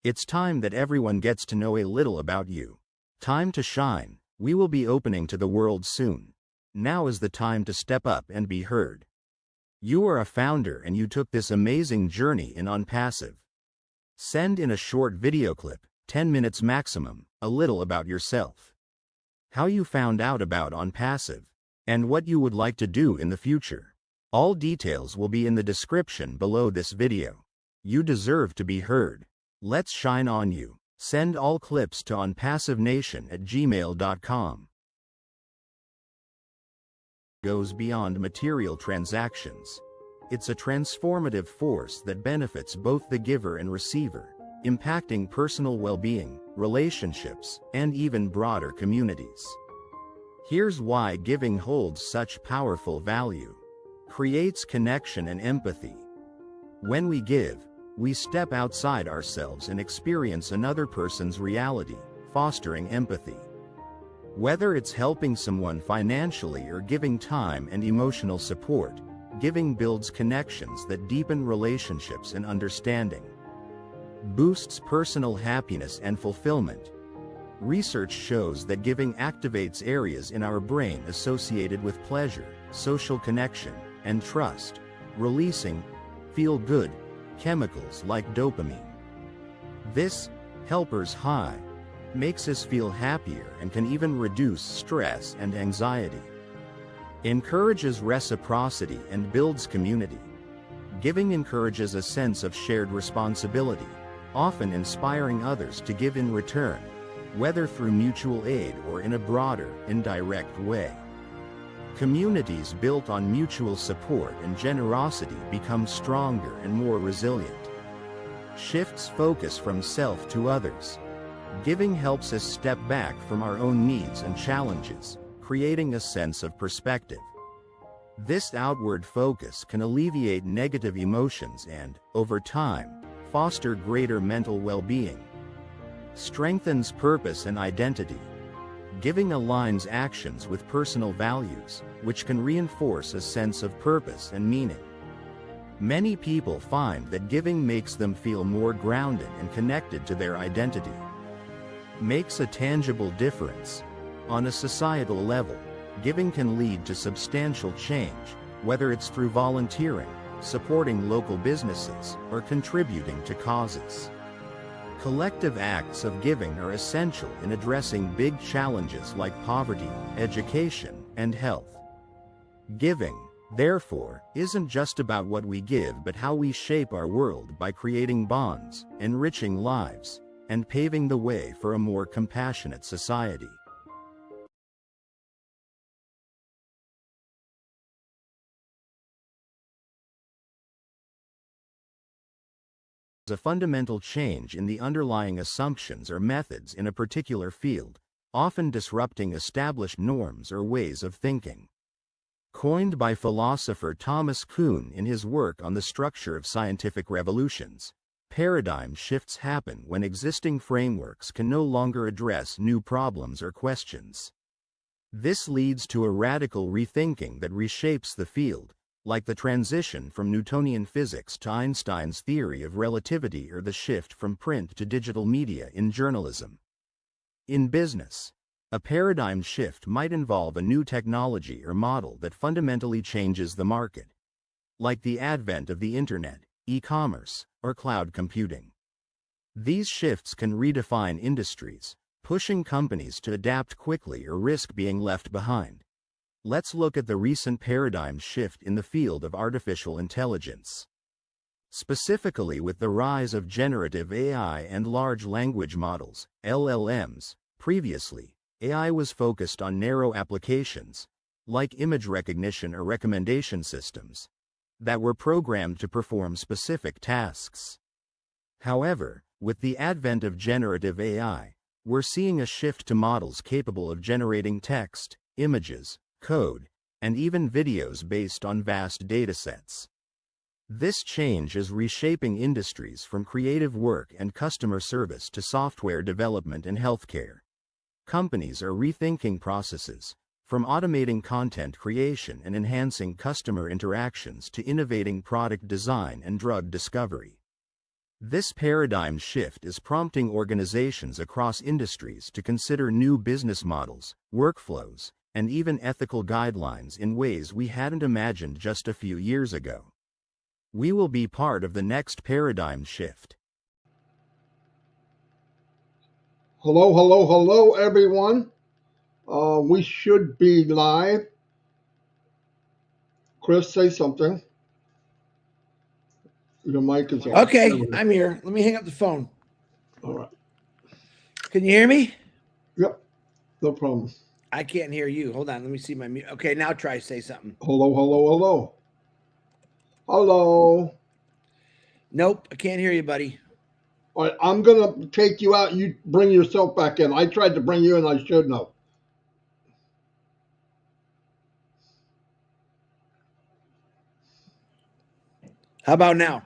It's time that everyone gets to know a little about you. Time to shine. We will be opening to the world soon. Now is the time to step up and be heard. You are a founder and you took this amazing journey in ONPASSIVE. Send in a short video clip, 10 minutes maximum, a little about yourself. How you found out about ONPASSIVE, and what you would like to do in the future. All details will be in the description below this video. You deserve to be heard. Let's shine on you. Send all clips to onpassivenation@gmail.com. Goes beyond material transactions. It's a transformative force that benefits both the giver and receiver, impacting personal well-being, relationships, and even broader communities. Here's why giving holds such powerful value. Creates connection and empathy. When we give, we step outside ourselves and experience another person's reality, fostering empathy. Whether it's helping someone financially or giving time and emotional support, giving builds connections that deepen relationships and understanding. Boosts personal happiness and fulfillment. Research shows that giving activates areas in our brain associated with pleasure, social connection, and trust, releasing feel-good chemicals like dopamine. This helper's high makes us feel happier and can even reduce stress and anxiety. Encourages reciprocity and builds community. Giving encourages a sense of shared responsibility, often inspiring others to give in return, whether through mutual aid or in a broader, indirect way. Communities built on mutual support and generosity become stronger and more resilient. Shifts focus from self to others. Giving helps us step back from our own needs and challenges, creating a sense of perspective. This outward focus can alleviate negative emotions and, over time, foster greater mental well-being. Strengthens purpose and identity. Giving aligns actions with personal values, which can reinforce a sense of purpose and meaning. Many people find that giving makes them feel more grounded and connected to their identity. Makes a tangible difference. On a societal level, giving can lead to substantial change, whether it's through volunteering, supporting local businesses, or contributing to causes. Collective acts of giving are essential in addressing big challenges like poverty, education, and health. Giving, therefore, isn't just about what we give but how we shape our world by creating bonds, enriching lives, and paving the way for a more compassionate society. A fundamental change in the underlying assumptions or methods in a particular field, often disrupting established norms or ways of thinking. Coined by philosopher Thomas Kuhn in his work on the structure of scientific revolutions, paradigm shifts happen when existing frameworks can no longer address new problems or questions. This leads to a radical rethinking that reshapes the field, like the transition from Newtonian physics to Einstein's theory of relativity or the shift from print to digital media in journalism. In business, a paradigm shift might involve a new technology or model that fundamentally changes the market, like the advent of the internet, e-commerce, or cloud computing. These shifts can redefine industries, pushing companies to adapt quickly or risk being left behind. Let's look at the recent paradigm shift in the field of artificial intelligence. Specifically with the rise of generative AI and large language models, LLMs. Previously, AI was focused on narrow applications, like image recognition or recommendation systems, that were programmed to perform specific tasks. However, with the advent of generative AI, we're seeing a shift to models capable of generating text, images, code, and even videos based on vast datasets. This change is reshaping industries from creative work and customer service to software development and healthcare. Companies are rethinking processes, from automating content creation and enhancing customer interactions to innovating product design and drug discovery. This paradigm shift is prompting organizations across industries to consider new business models, workflows, and even ethical guidelines in ways we hadn't imagined just a few years ago. We will be part of the next paradigm shift. Hello, hello, hello, everyone. We should be live. Chris, say something. Your mic is on. Okay, I'm here. Let me hang up the phone. All right. Can you hear me? Yep, no problem. I can't hear you. Hold on. Let me see my mute. Okay, now try to say something. Hello, hello, hello. Hello. Nope, I can't hear you, buddy. All right, I'm going to take you out. You bring yourself back in. I tried to bring you in. I shouldn't have. How about now?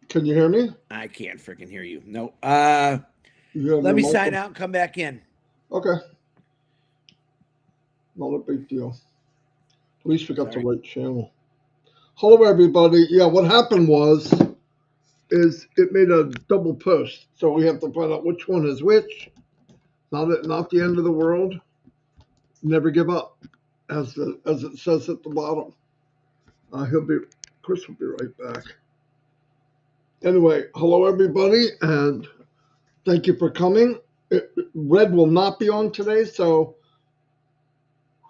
Can you hear me? I can't freaking hear you. No. Let me sign out and come back in. Okay. Not a big deal. At least we got the right channel. Hello, everybody. Yeah, what happened is it made a double post. So we have to find out which one is which. Not the end of the world. Never give up, as it says at the bottom. Chris will be right back. Anyway, hello everybody, and thank you for coming. Red will not be on today, so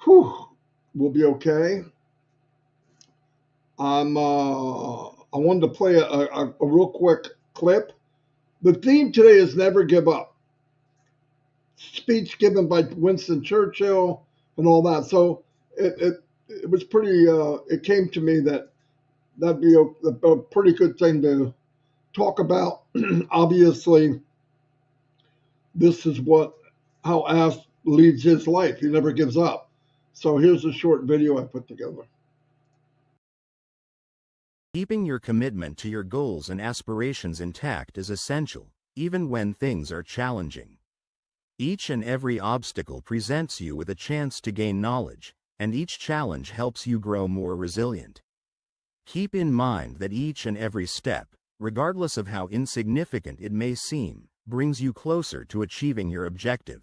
we'll be okay. I wanted to play a real quick clip. The theme today is never give up. Speech given by Winston Churchill and all that. So it was pretty. It came to me that'd be a pretty good thing to talk about. Obviously, this is how Ash leads his life. He never gives up. So here's a short video I put together. Keeping your commitment to your goals and aspirations intact is essential, even when things are challenging. Each and every obstacle presents you with a chance to gain knowledge, and each challenge helps you grow more resilient. Keep in mind that each and every step, regardless of how insignificant it may seem, brings you closer to achieving your objective.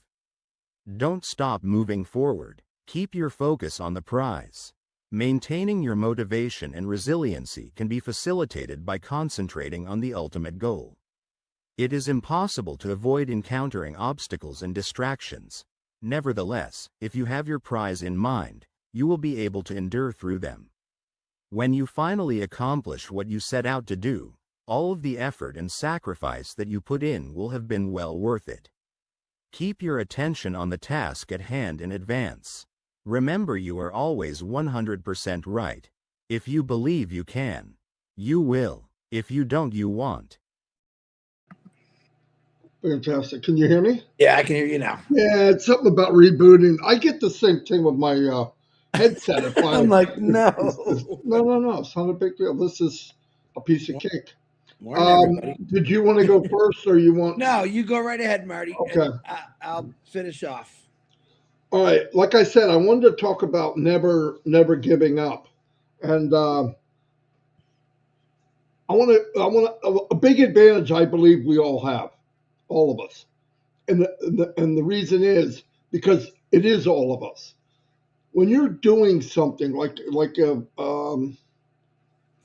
Don't stop moving forward. Keep your focus on the prize. Maintaining your motivation and resiliency can be facilitated by concentrating on the ultimate goal. It is impossible to avoid encountering obstacles and distractions. Nevertheless, if you have your prize in mind, you will be able to endure through them. When you finally accomplish what you set out to do, all of the effort and sacrifice that you put in will have been well worth it. Keep your attention on the task at hand in advance. Remember, you are always 100% right. If you believe you can, you will. If you don't, you won't. Fantastic. Can you hear me? Yeah, I can hear you now. Yeah, it's something about rebooting. I get the same thing with my headset. I'm like, no. No. It's not a big deal. This is a piece of cake. Morning, everybody. Did you want to go first, or you want? No, you go right ahead, Marty. Okay. And I'll finish off. All right. Like I said, I wanted to talk about never giving up, and I want a big advantage I believe we all have, all of us, and the reason is because it is all of us. When you're doing something like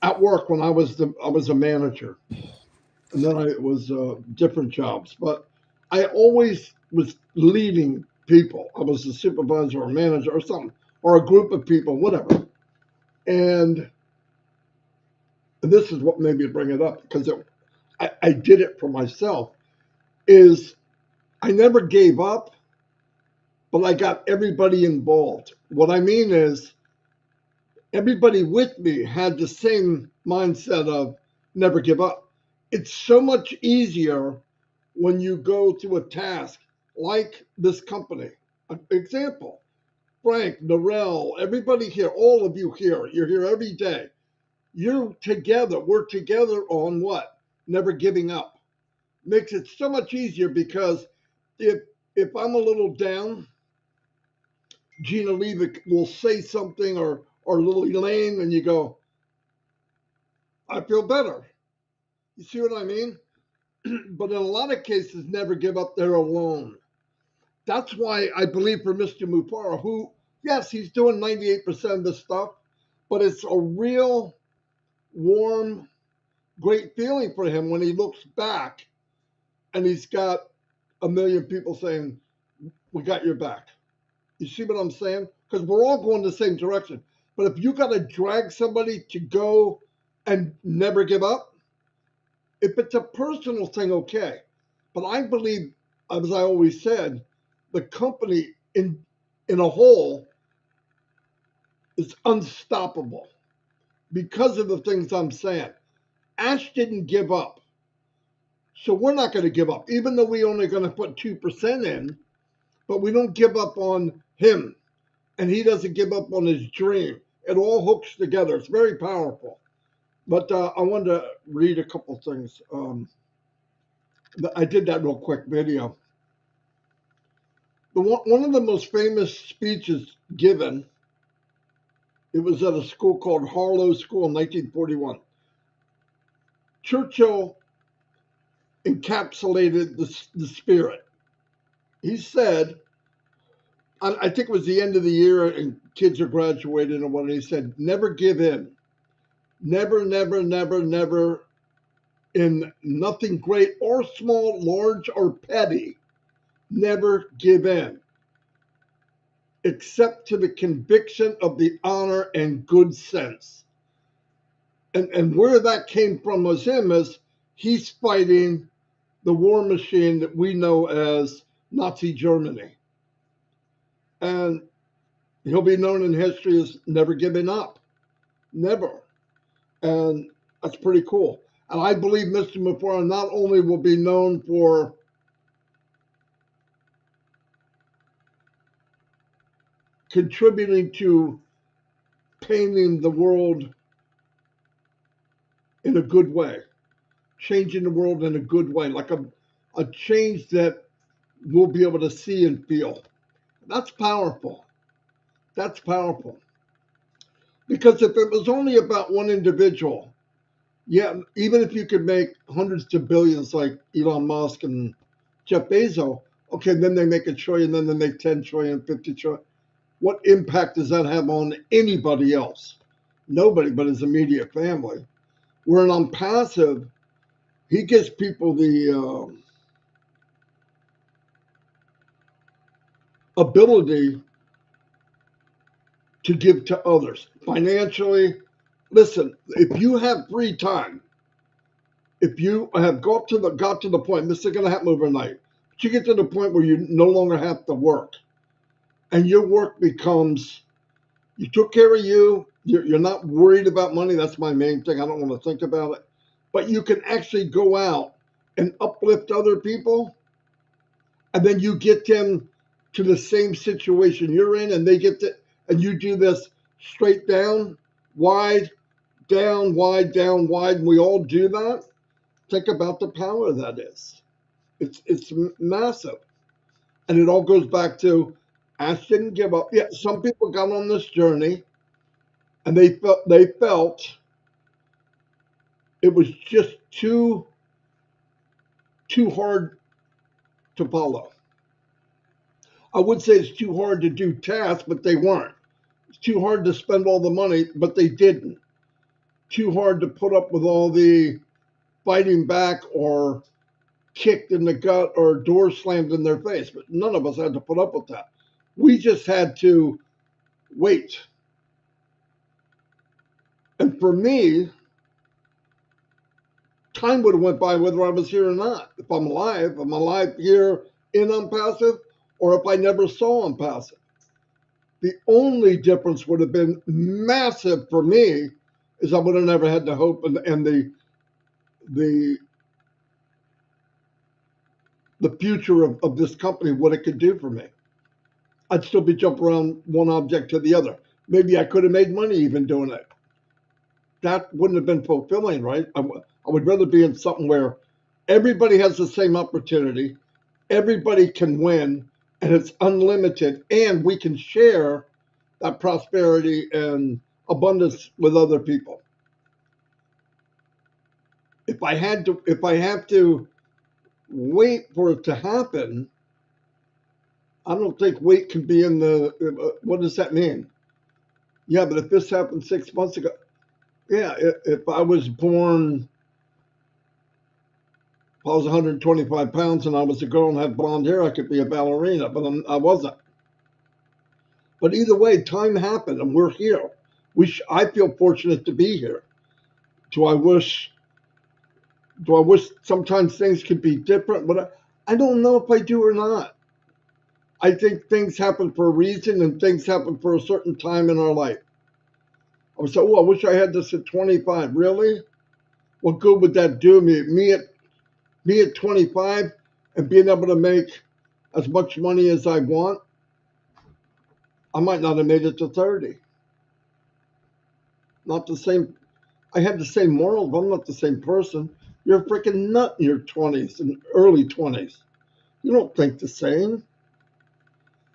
at work, when I was a manager, and then I was different jobs, but I always was leading people. I was a supervisor or manager or something, or a group of people, whatever. And this is what made me bring it up, because I did it for myself, is I never gave up, but I got everybody involved. What I mean is everybody with me had the same mindset of never give up. It's so much easier when you go to a task like this company. An example, Frank, Narelle, everybody here, all of you here, you're here every day. We're together on what? Never giving up. Makes it so much easier, because if I'm a little down, Gina Levick will say something, or little Elaine, and you go, I feel better. You see what I mean? but in a lot of cases, never give up there alone. That's why I believe for Mr. Mufara, who, yes, he's doing 98% of the stuff, but it's a real warm, great feeling for him when he looks back and he's got a million people saying, "We got your back." You see what I'm saying? Because we're all going the same direction. But if you got to drag somebody to go and never give up, if it's a personal thing, okay. But I believe, as I always said, the company in a whole is unstoppable because of the things I'm saying. Ash didn't give up. So we're not going to give up, even though we only going to put 2% in, but we don't give up on him. And he doesn't give up on his dream. It all hooks together. It's very powerful. But I wanted to read a couple things. I did that real quick video. One of the most famous speeches given, it was at a school called Harlow School in 1941. Churchill encapsulated the spirit. He said, I think it was the end of the year and kids are graduating and what he said, never give in. Never, never, never, never, in nothing great or small, large or petty, never give in, except to the conviction of the honor and good sense. And where that came from was him, as he's fighting the war machine that we know as Nazi Germany. And he'll be known in history as never giving up. Never. And that's pretty cool. And I believe Mr. Mufara not only will be known for contributing to painting the world in a good way, changing the world in a good way, like a change that we'll be able to see and feel. That's powerful. That's powerful. Because if it was only about one individual, yeah, even if you could make hundreds of billions like Elon Musk and Jeff Bezos, okay, then they make $1 trillion, then they make 10 trillion, 50 trillion. What impact does that have on anybody else? Nobody but his immediate family. Where on passive, he gives people the ability to give to others financially. Listen, if you have free time, if you have got to the point, this is going to happen overnight, but you get to the point where you no longer have to work, and your work becomes, you took care of you. You're not worried about money. That's my main thing. I don't want to think about it. But you can actually go out and uplift other people, and then you get them to the same situation you're in, and they get to, and you do this straight down, wide, down, wide, down, wide, and we all do that. Think about the power that is. It's massive. And it all goes back to Ash didn't give up. Yeah, some people got on this journey and they felt it was just too hard to follow. I would say it's too hard to do tasks, but they weren't. It's too hard to spend all the money, but they didn't. Too hard to put up with all the fighting back or kicked in the gut or door slammed in their face. But none of us had to put up with that. We just had to wait. And for me, time would have went by whether I was here or not. If I'm alive here in ONPASSIVE, or if I never saw ONPASSIVE. The only difference would have been massive for me is I would have never had the hope and the future of this company, what it could do for me. I'd still be jumping around one object to the other. Maybe I could have made money even doing it. That wouldn't have been fulfilling, right? I would rather be in something where everybody has the same opportunity, everybody can win, and it's unlimited, and we can share that prosperity and abundance with other people. If I have to wait for it to happen. I don't think wait can be in the, what does that mean? Yeah, but if this happened 6 months ago, yeah, if I was born, if I was 125 pounds and I was a girl and had blonde hair, I could be a ballerina, but I wasn't. But either way, time happened and we're here. I feel fortunate to be here. Do I wish sometimes things could be different? But I don't know if I do or not. I think things happen for a reason and things happen for a certain time in our life. I would say, oh, I wish I had this at 25. Really? What good would that do me? Me at 25 and being able to make as much money as I want, I might not have made it to 30. Not the same. I had the same morals, but I'm not the same person. You're a freaking nut in your 20s and early 20s. You don't think the same.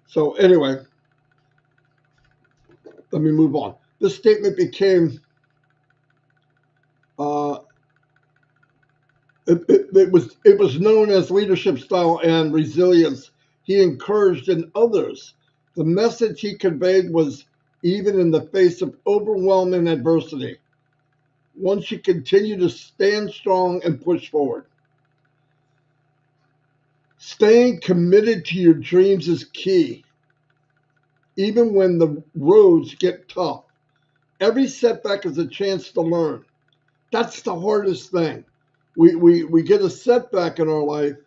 So anyway, let me move on. This statement became, it was known as leadership style and resilience. He encouraged in others. The message he conveyed was even in the face of overwhelming adversity, one should continue to stand strong and push forward. Staying committed to your dreams is key, even when the roads get tough. Every setback is a chance to learn. That's the hardest thing. We get a setback in our life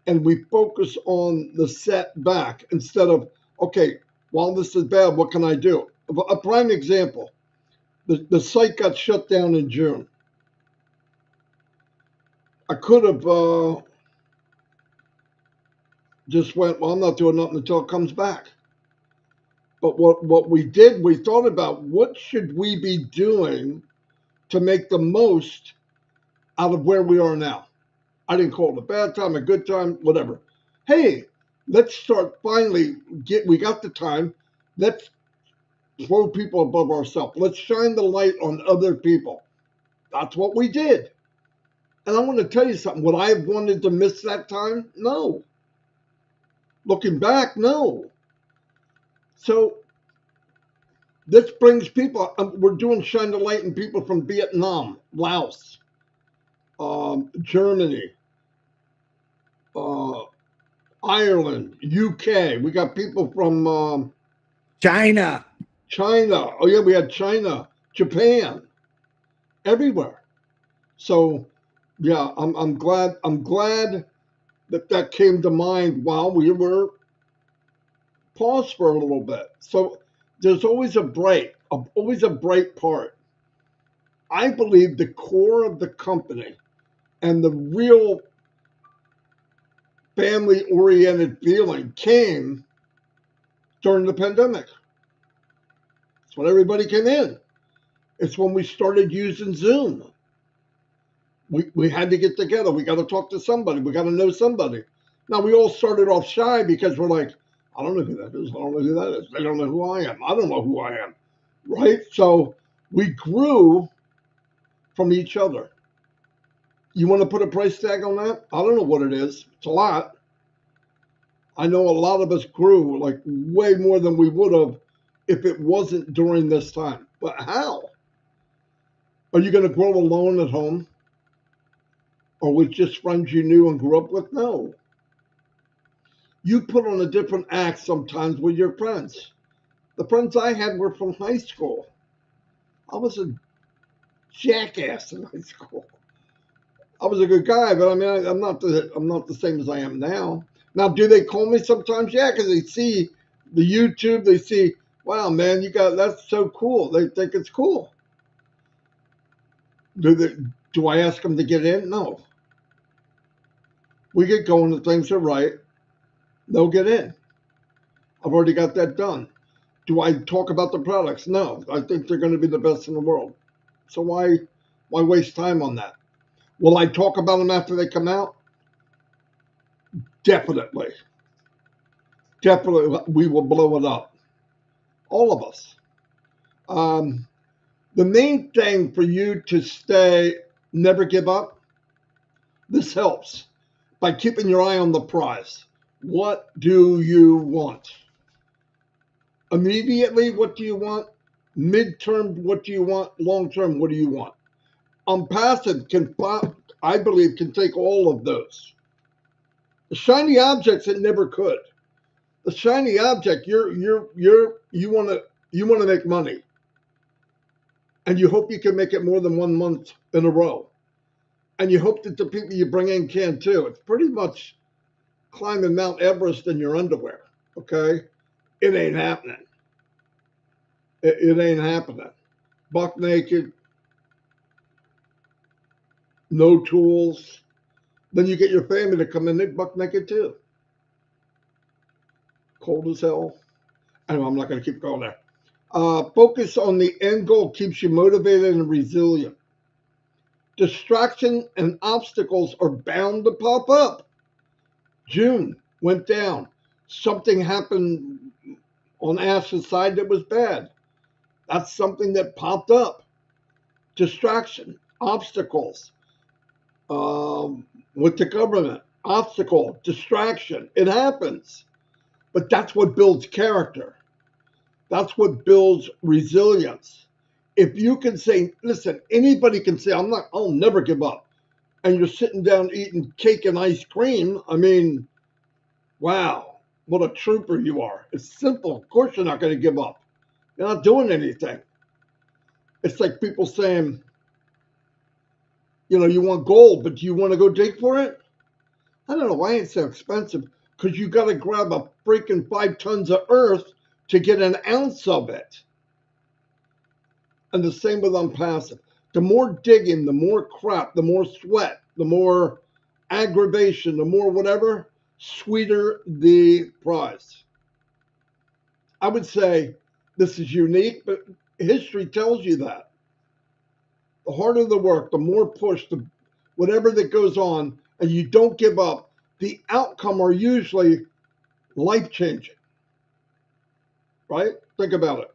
and we focus on the setback instead of, okay, while this is bad, what can I do? A prime example, the site got shut down in June. I could have just went, well, I'm not doing nothing until it comes back. But what we did, we thought about what should we be doing to make the most out of where we are now. I didn't call it a bad time, a good time, whatever. Hey, let's start finally we got the time. Let's throw people above ourselves. Let's shine the light on other people. That's what we did. And I want to tell you something. Would I have wanted to miss that time? No. Looking back, no. So this brings people, we're doing shine the light in people from Vietnam, Laos, Germany, Ireland, UK. We got people from China. Oh yeah, we had China, Japan, everywhere. So yeah, I'm glad that came to mind while we were paused for a little bit. So there's always a bright part. I believe the core of the company and the real family-oriented feeling came during the pandemic. It's when everybody came in. It's when we started using Zoom. We had to get together. We got to talk to somebody. We got to know somebody. Now, we all started off shy because we're like, I don't know who that is. I don't know who that is. They don't know who I am. I don't know who I am. Right? So we grew from each other. You want to put a price tag on that? I don't know what it is. It's a lot. I know a lot of us grew like way more than we would have if it wasn't during this time. But how? Are you going to grow alone at home? Or with just friends you knew and grew up with? No. You put on a different act sometimes with your friends. The friends I had were from high school. I was a jackass in high school. I was a good guy, but I mean, I'm not the same as I am now. Now, do they call me sometimes? Yeah, because they see the YouTube. They see, wow, man, that's so cool. They think it's cool. Do I ask them to get in? No. We get going if things are right. They'll get in. I've already got that done. Do I talk about the products? No. I think they're going to be the best in the world. So why waste time on that? Will I talk about them after they come out? Definitely. Definitely, we will blow it up. All of us. The main thing for you to never give up, this helps. by keeping your eye on the prize. What do you want? Immediately, what do you want? Midterm, what do you want? Long term, what do you want? ONPASSIVE can, I believe, can take all of those. The shiny objects, it never could. The shiny object, you want to make money, and you hope you can make it more than 1 month in a row, and you hope that the people you bring in can too. It's pretty much climbing Mount Everest in your underwear. Okay, it ain't happening. It ain't happening. Buck naked, no tools. Then you get your family to come in, they buck naked too. Cold as hell. Anyway, I'm not going to keep going there. Focus on the end goal keeps you motivated and resilient. Distraction and obstacles are bound to pop up. June went down. Something happened on Ash's side that was bad. That's something that popped up. Distraction, obstacles. With the government, obstacle, distraction. It happens. But that's what builds character. That's what builds resilience. If you can say, listen, anybody can say, I'll never give up. And you're sitting down eating cake and ice cream. I mean, wow, what a trooper you are. It's simple. Of course you're not going to give up. You're not doing anything. It's like people saying, you want gold, but do you want to go dig for it? I don't know why it's so expensive. Because you got to grab a freaking 5 tons of earth to get an ounce of it. And the same with ONPASSIVE. The more digging, the more crap, the more sweat, the more aggravation, the more whatever, sweeter the prize. I would say this is unique, but history tells you that. The harder the work, the more push, the whatever that goes on, and you don't give up, the outcome are usually life-changing. Right? Think about it.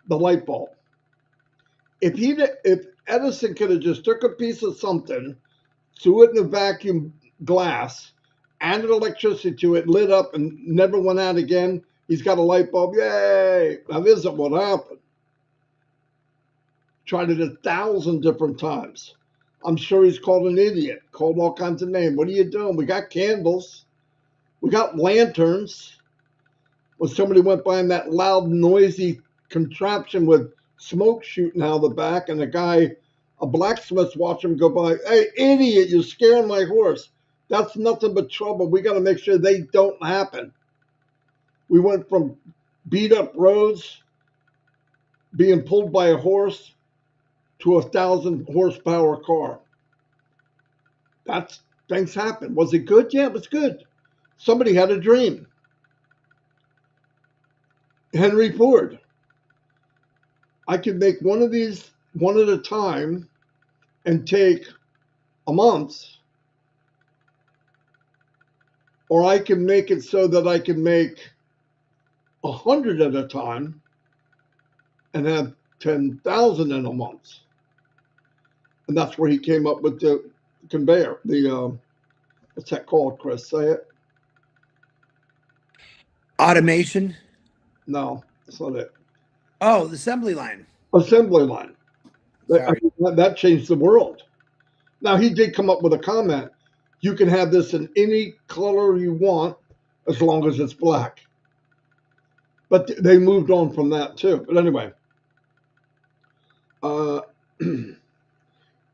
The light bulb. If Edison could have just took a piece of something, threw it in a vacuum glass, added electricity to it, lit up, and never went out again, he's got a light bulb. Yay! That isn't what happened. Tried it 1,000 different times. I'm sure he's called an idiot, called all kinds of names. What are you doing? We got candles. We got lanterns. When somebody went by in that loud, noisy contraption with smoke shooting out of the back, and a blacksmith watched him go by. Hey, idiot, you're scaring my horse. That's nothing but trouble. We got to make sure they don't happen. We went from beat up roads, being pulled by a horse, to a 1,000 horsepower car. Things happen. Was it good? Yeah, it was good. Somebody had a dream. Henry Ford. I could make one of these one at a time and take a month, or I can make it so that I can make 100 at a time and have 10,000 in a month. And that's where he came up with the conveyor. What's that called, Chris? Say it. Automation. No, that's not it. Oh, the assembly line. Assembly line. Sorry. That changed the world. Now, he did come up with a comment. You can have this in any color you want as long as it's black. But they moved on from that too. But anyway,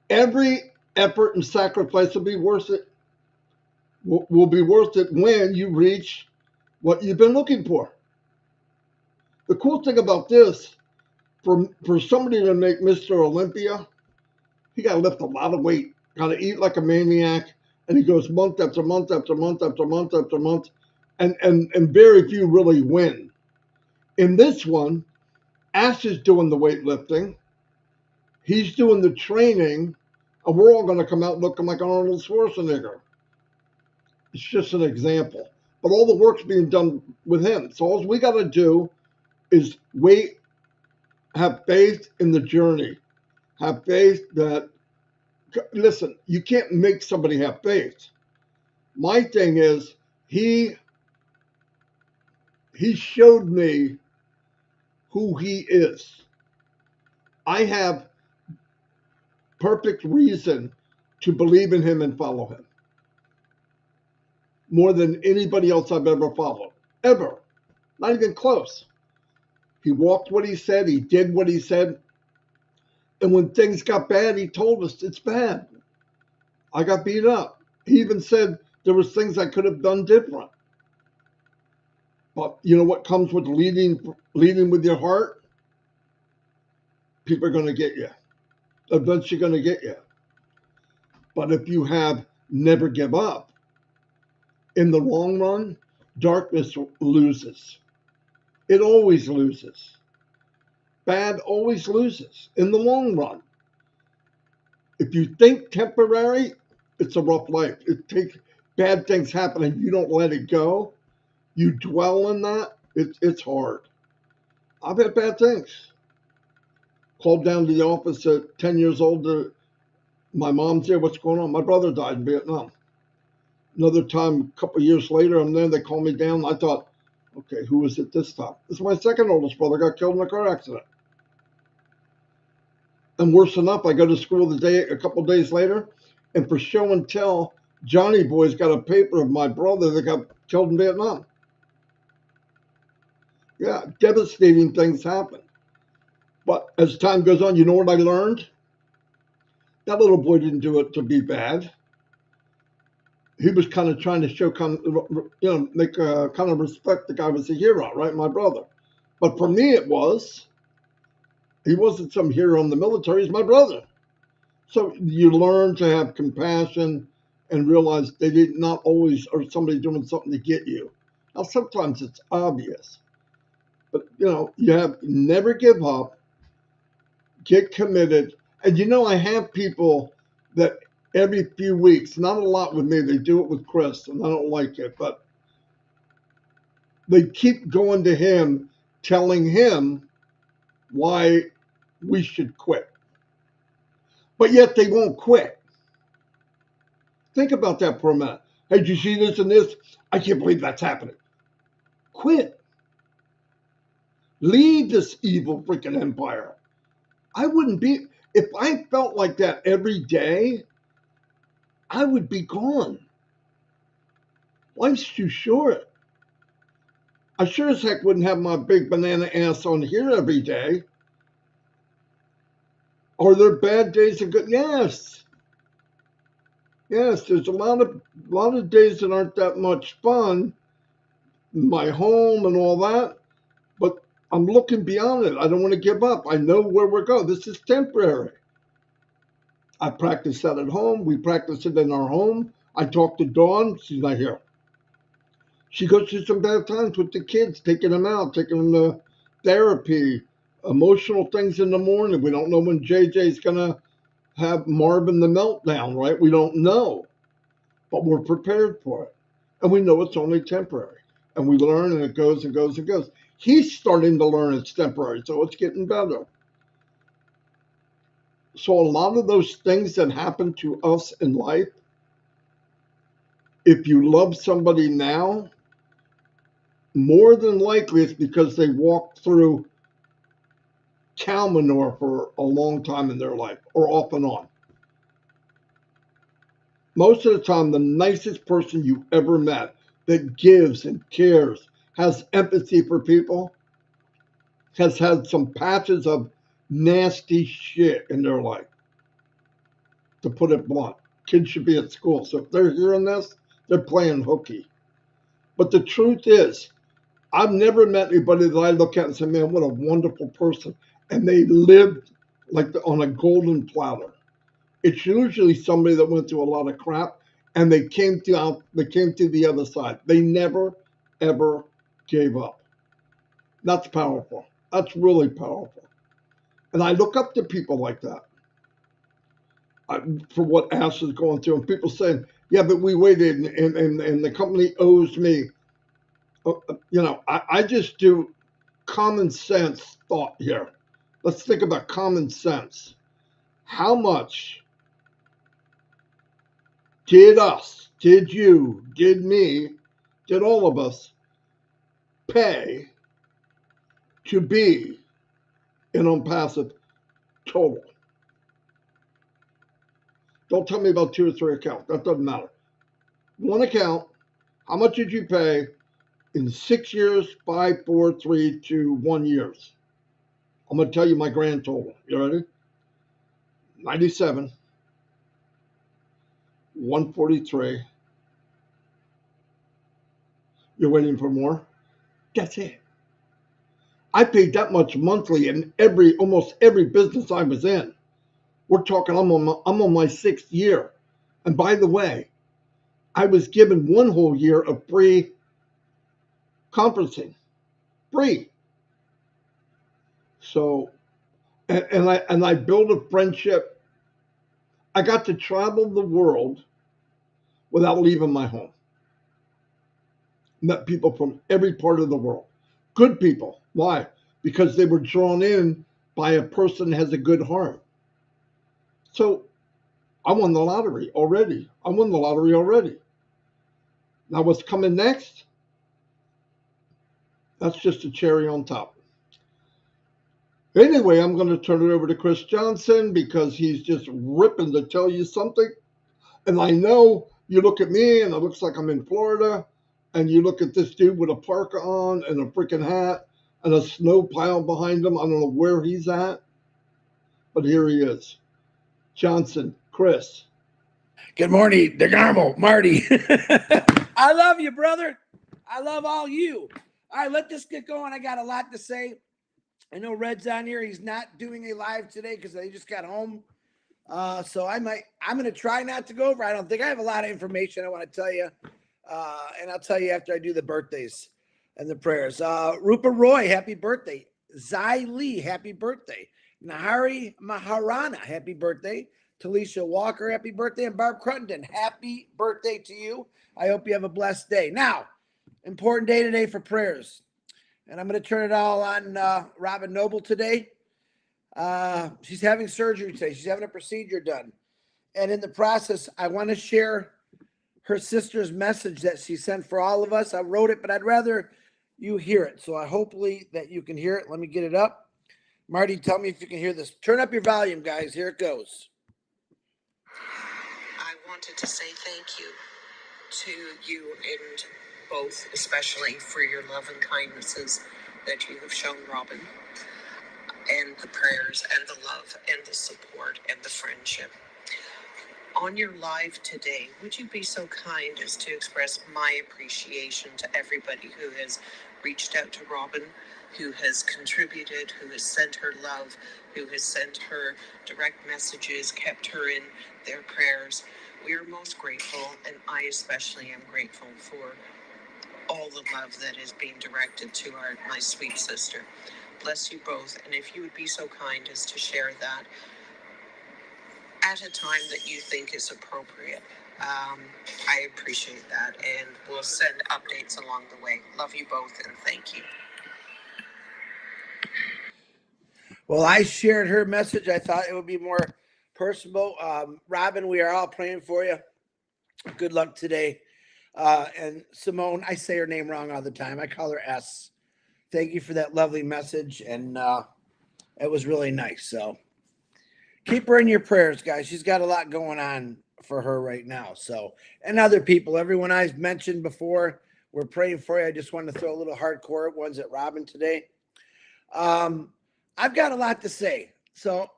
every effort and sacrifice will be worth it. Will be worth it when you reach what you've been looking for. The cool thing about this, for somebody to make Mr. Olympia, he got to lift a lot of weight, got to eat like a maniac, and he goes month after month after month after month after month, and very few really win. In this one, Ash is doing the weightlifting, he's doing the training, and we're all going to come out looking like Arnold Schwarzenegger. It's just an example. But all the work's being done with him. So all we got to do is wait, have faith in the journey. Have faith that, listen, you can't make somebody have faith. My thing is, he showed me who he is. I have perfect reason to believe in him and follow him more than anybody else I've ever followed. Ever. Not even close. He walked what he said. He did what he said. And when things got bad, he told us it's bad. I got beat up. He even said there was things I could have done different. But you know what comes with leading with your heart? People are going to get you. Eventually going to get you. But if you have never give up, in the long run, darkness loses. It always loses. Bad always loses in the long run. If you think temporary, it's a rough life. It takes bad things happen and you don't let it go. You dwell in that. It's hard. I've had bad things. Called down to the office at 10 years old. My mom's there. What's going on? My brother died in Vietnam. Another time, a couple of years later, I'm there. They call me down. I thought, okay, who was it this time? This is my second oldest brother. Got killed in a car accident. And worse enough, I go to school a couple of days later, and for show and tell, Johnny Boy's got a paper of my brother that got killed in Vietnam. Yeah, devastating things happen. But as time goes on, you know what I learned? That little boy didn't do it to be bad. He was kind of trying to show, make kind of respect the guy was a hero, right? My brother. But for me, it was. He wasn't some hero in the military. He's my brother. So you learn to have compassion and realize they did not always, or somebody doing something to get you. Now, sometimes it's obvious. But, you have never give up, get committed. And, I have people that every few weeks, not a lot with me, they do it with Chris, and I don't like it, but they keep going to him, telling him why we should quit. But yet they won't quit. Think about that for a minute. Hey, did you see this and this? I can't believe that's happening. Quit. Leave this evil freaking empire. I wouldn't be, if I felt like that every day, I would be gone. Life's too short. I sure as heck wouldn't have my big banana ass on here every day. Are there bad days and good? Yes. Yes, there's a lot of days that aren't that much fun. My home and all that. But I'm looking beyond it. I don't want to give up. I know where we're going. This is temporary. I practice that at home. We practice it in our home. I talk to Dawn. She's not here. She goes through some bad times with the kids, taking them out, taking them to therapy, emotional things in the morning. We don't know when JJ's going to have Marvin the meltdown, right? We don't know, but we're prepared for it. And we know it's only temporary. And we learn, and it goes and goes and goes. He's starting to learn it's temporary, so it's getting better. So a lot of those things that happen to us in life, if you love somebody now, more than likely it's because they walked through cow manure for a long time in their life, or off and on. Most of the time, the nicest person you ever met that gives and cares, has empathy for people, has had some patches of nasty shit in their life. To put it blunt, kids should be at school. So if they're hearing this, they're playing hooky. But the truth is, I've never met anybody that I look at and say, man, what a wonderful person. And they lived like on a golden platter. It's usually somebody that went through a lot of crap and they came to the other side. They never, ever gave up. That's powerful. That's really powerful. And I look up to people like that. For what Ash is going through, and people saying, yeah, but we waited and the company owes me. I just do common sense thought here. Let's think about common sense. How much did us, did you, did me, did all of us pay to be in ONPASSIVE total? Don't tell me about 2 or 3 accounts. That doesn't matter. One account, how much did you pay in 6 years, 5, 4, 3, 2, 1 years? I'm going to tell you my grand total. You ready? 97, 143. You're waiting for more? That's it. I paid that much monthly in almost every business I was in. We're talking, I'm on my 6th year. And by the way, I was given 1 whole year of free conferencing. Free. So, and I built a friendship. I got to travel the world without leaving my home. Met people from every part of the world. Good people. Why? Because they were drawn in by a person that has a good heart. So I won the lottery already. Now what's coming next? That's just a cherry on top. Anyway, I'm going to turn it over to Chris Johnson because he's just ripping to tell you something. And I know you look at me and it looks like I'm in Florida, and you look at this dude with a parka on and a freaking hat and a snow pile behind him. I don't know where he's at, but here he is. Johnson, Chris. Good morning, DeGarmo, Marty. I love you, brother. I love all you. All right, let this get going. I got a lot to say. I know Red's on here. He's not doing a live today because he just got home. So I'm going to try not to go over. I don't think I have a lot of information I want to tell you. And I'll tell you after I do the birthdays and the prayers. Rupa Roy, happy birthday. Zai Lee, happy birthday. Nahari Maharana, happy birthday. Talisha Walker, happy birthday. And Barb Cruttenden, happy birthday to you. I hope you have a blessed day. Now, important day today for prayers. And I'm going to turn it all on Robin Noble today. She's having surgery today. She's having a procedure done. And in the process, I want to share her sister's message that she sent for all of us. I wrote it, but I'd rather you hear it. So I hopefully that you can hear it. Let me get it up. Marty, tell me if you can hear this. Turn up your volume, guys. Here it goes. I wanted to say thank you to you and both, especially for your love and kindnesses that you have shown Robin, and the prayers and the love and the support and the friendship. On your live today, would you be so kind as to express my appreciation to everybody who has reached out to Robin, who has contributed, who has sent her love, who has sent her direct messages, kept her in their prayers. We are most grateful, and I especially am grateful for all the love that is being directed to my sweet sister. Bless you both, and if you would be so kind as to share that at a time that you think is appropriate. I appreciate that, and we'll send updates along the way. Love you both, and thank you. Well, I shared her message. I thought it would be more personal. Robin, we are all praying for you. Good luck today. And Simone, I say her name wrong all the time. I call her S. Thank you for that lovely message, and it was really nice. So keep her in your prayers, guys. She's got a lot going on for her right now. So, and other people, everyone I've mentioned before, we're praying for you. I just wanted to throw a little hardcore ones at Robin today. I've got a lot to say. So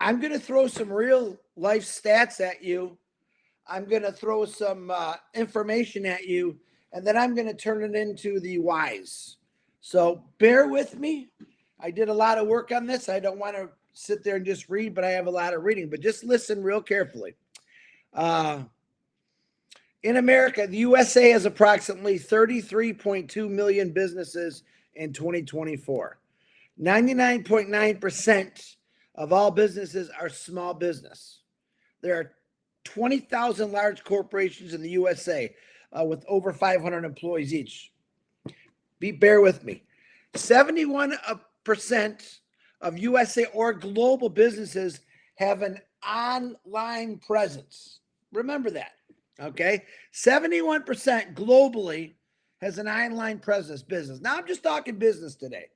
I'm going to throw some real life stats at you. I'm going to throw some information at you, and then I'm going to turn it into the whys. So bear with me. I did a lot of work on this. I don't want to sit there and just read, but I have a lot of reading. But just listen real carefully. In America, the USA has approximately 33.2 million businesses in 2024. 99.9% of all businesses are small business. There are 20,000 large corporations in the USA with over 500 employees each. Bear with me. 71% of USA or global businesses have an online presence. Remember that. Okay. 71% globally has an online presence business. Now I'm just talking business today.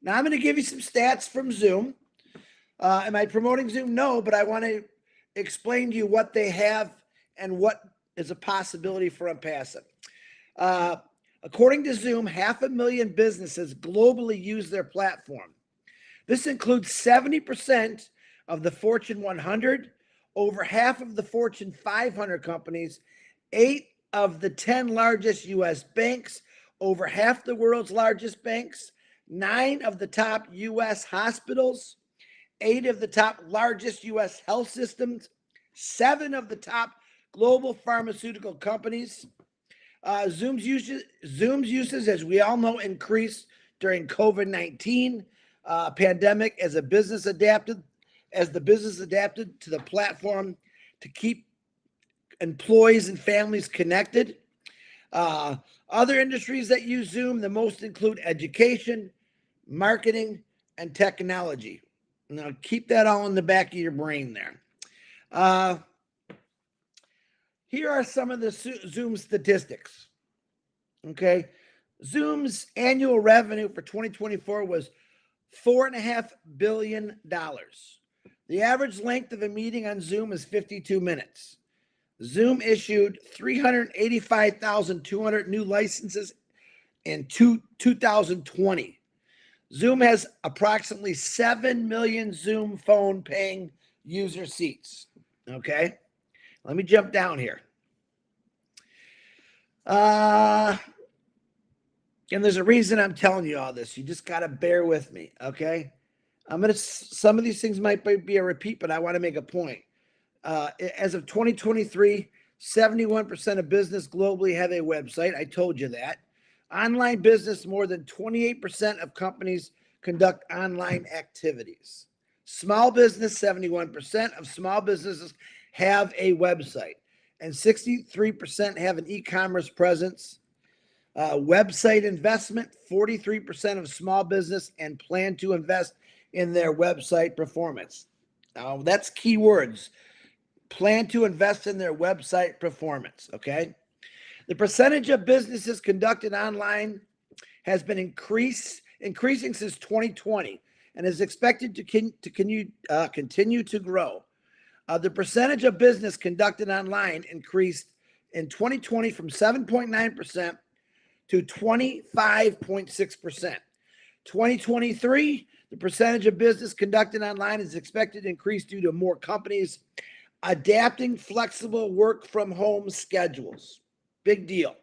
Now I'm going to give you some stats from Zoom. Am I promoting Zoom? No, but I want to explain to you what they have and what is a possibility for ONPASSIVE. According to Zoom, 500,000 businesses globally use their platform. This includes 70% of the Fortune 100, over half of the Fortune 500 companies, 8 of the 10 largest U.S. banks, over half the world's largest banks, 9 of the top U.S. hospitals, 8 of the top largest U.S. health systems, 7 of the top global pharmaceutical companies. Zoom's uses, as we all know, increased during COVID-19 pandemic as the business adapted to the platform to keep employees and families connected. Other industries that use Zoom the most include education, marketing, and technology. Now, keep that all in the back of your brain there. Here are some of the Zoom statistics. Okay. Zoom's annual revenue for 2024 was $4.5 billion. The average length of a meeting on Zoom is 52 minutes. Zoom issued 385,200 new licenses in 2020. Zoom has approximately 7 million Zoom phone paying user seats. Okay. Let me jump down here. And there's a reason I'm telling you all this. You just got to bear with me. Okay. Some of these things might be a repeat, but I want to make a point. As of 2023, 71% of business globally have a website. I told you that. Online business, more than 28% of companies conduct online activities. Small business, 71% of small businesses have a website, and 63% have an e-commerce presence. Website investment, 43% of small business and plan to invest in their website performance. Now, that's key words. Plan to invest in their website performance, okay? The percentage of businesses conducted online has been increasing since 2020 and is expected to continue to grow. The percentage of business conducted online increased in 2020 from 7.9% to 25.6%. 2023, the percentage of business conducted online is expected to increase due to more companies adapting flexible work from home schedules. Big deal.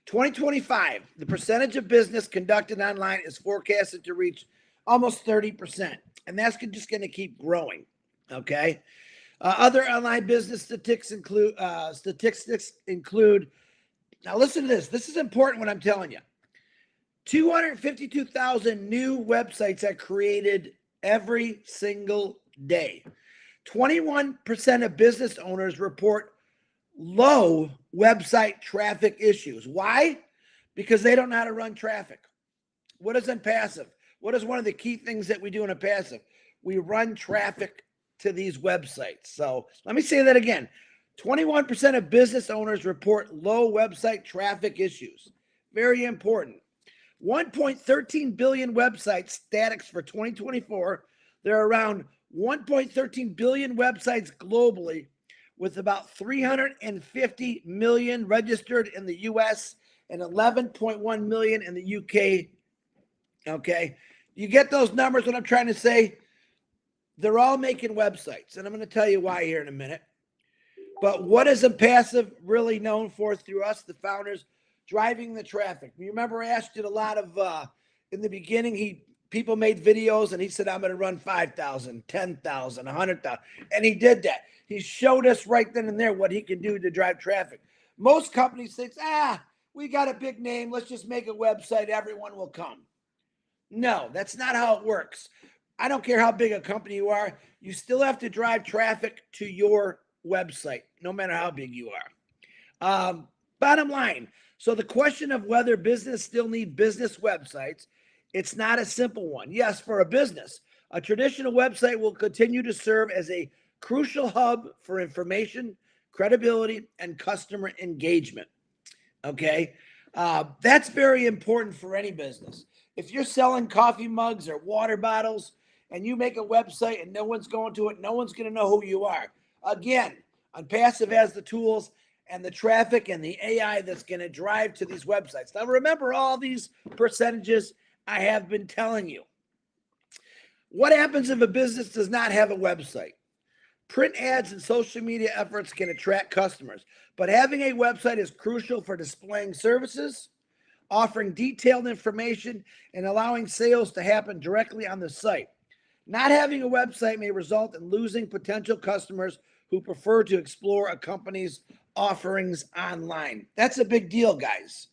2025, the percentage of business conducted online is forecasted to reach almost 30%, and that's just going to keep growing, okay? Other online business statistics include, now listen to this. This is important what I'm telling you. 252,000 new websites are created every single day. 21% of business owners report low website traffic issues. Why? Because they don't know how to run traffic. What is ONPASSIVE? What is one of the key things that we do in ONPASSIVE? We run traffic to these websites. So let me say that again. 21% of business owners report low website traffic issues. Very important. 1.13 billion website statics for 2024. There are around 1.13 billion websites globally, with about 350 million registered in the US and 11.1 million in the UK. Okay. You get those numbers, what I'm trying to say? They're all making websites, and I'm going to tell you why here in a minute. But what is ONPASSIVE really known for through us, the founders? Driving the traffic. You remember I asked you a lot of, in the beginning, people made videos and he said, I'm going to run 5,000, 10,000, 100,000. And he did that. He showed us right then and there what he can do to drive traffic. Most companies think, we got a big name. Let's just make a website. Everyone will come. No, that's not how it works. I don't care how big a company you are. You still have to drive traffic to your website, no matter how big you are. Bottom line. So the question of whether business still need business websites, it's not a simple one. Yes, for a business, a traditional website will continue to serve as a crucial hub for information, credibility, and customer engagement. Okay. That's very important for any business. If you're selling coffee mugs or water bottles and you make a website and no one's going to it, no one's going to know who you are. Again, ONPASSIVE has the tools and the traffic and the AI that's going to drive to these websites. Now, remember all these percentages I have been telling you. What happens if a business does not have a website? Print ads and social media efforts can attract customers, but having a website is crucial for displaying services, offering detailed information, and allowing sales to happen directly on the site. Not having a website may result in losing potential customers who prefer to explore a company's offerings online. That's a big deal, guys.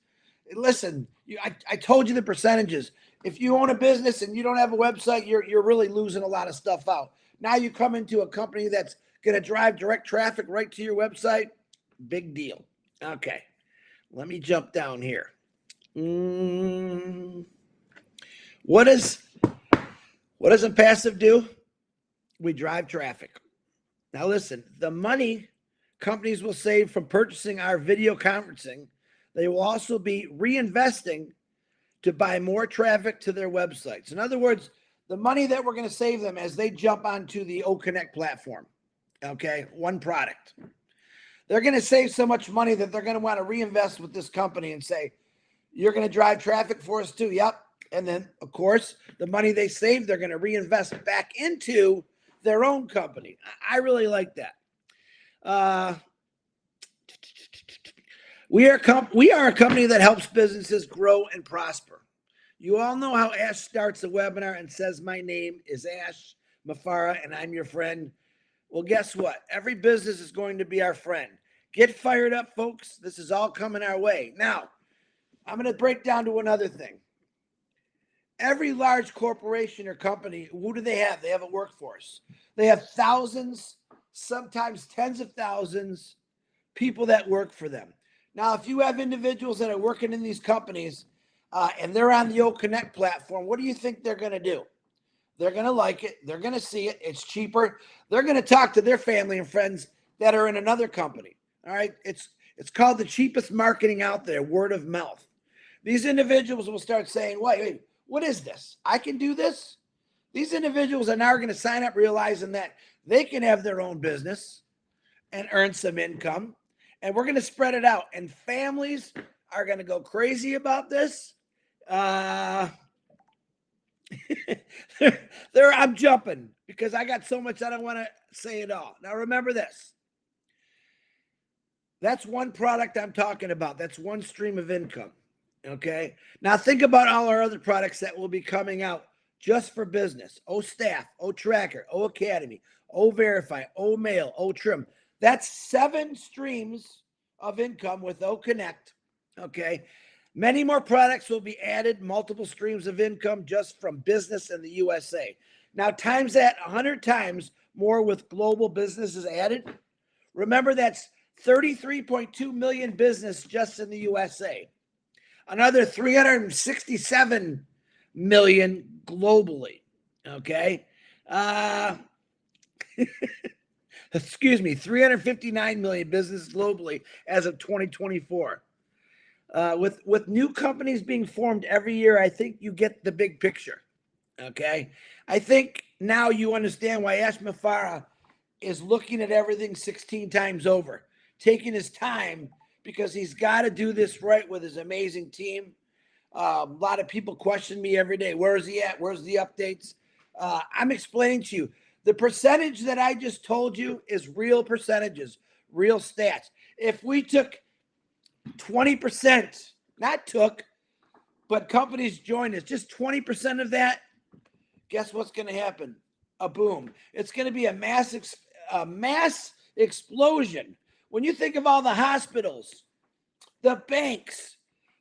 Listen, I told you the percentages. If you own a business and you don't have a website, you're really losing a lot of stuff out. Now you come into a company that's going to drive direct traffic right to your website. Big deal. Okay, let me jump down here. What does ONPASSIVE do? We drive traffic. Now listen, the money companies will save from purchasing our video conferencing, they will also be reinvesting to buy more traffic to their websites. In other words, the money that we're going to save them as they jump onto the OConnect platform, okay, one product. They're going to save so much money that they're going to want to reinvest with this company and say, you're going to drive traffic for us too. Yep. And then, of course, the money they save, they're going to reinvest back into their own company. I really like that. We are a company that helps businesses grow and prosper. You all know how Ash starts a webinar and says, my name is Ash Mafara and I'm your friend. Well, guess what? Every business is going to be our friend. Get fired up, folks. This is all coming our way. Now, I'm going to break down to another thing. Every large corporation or company, who do they have? They have a workforce. They have thousands, sometimes tens of thousands, people that work for them. Now, if you have individuals that are working in these companies and they're on the OConnect platform, what do you think they're going to do? They're going to like it. They're going to see it. It's cheaper. They're going to talk to their family and friends that are in another company. All right. It's called the cheapest marketing out there, word of mouth. These individuals will start saying, wait, what is this? I can do this? These individuals are now going to sign up realizing that they can have their own business and earn some income. And we're going to spread it out. And families are going to go crazy about this. I'm jumping because I got so much I don't want to say it all. Now, remember this. That's one product I'm talking about. That's one stream of income. Okay. Now, think about all our other products that will be coming out just for business. Staff, Tracker, Academy, Verify, Mail, Trim. That's 7 streams of income with OConnect. Okay. Many more products will be added, multiple streams of income just from business in the USA. Now, times that 100 times more with global businesses added. Remember, that's 33.2 million business just in the USA. Another 367 million globally. Okay. Excuse me, 359 million business globally as of 2024. With new companies being formed every year, I think you get the big picture. Okay. I think now you understand why Ash Mafara is looking at everything 16 times over, taking his time because he's got to do this right with his amazing team. A lot of people question me every day. Where is he at? Where's the updates? I'm explaining to you. The percentage that I just told you is real percentages, real stats. If we took 20%, but companies joined us, just 20% of that, guess what's going to happen? A boom. It's going to be a mass explosion. When you think of all the hospitals, the banks,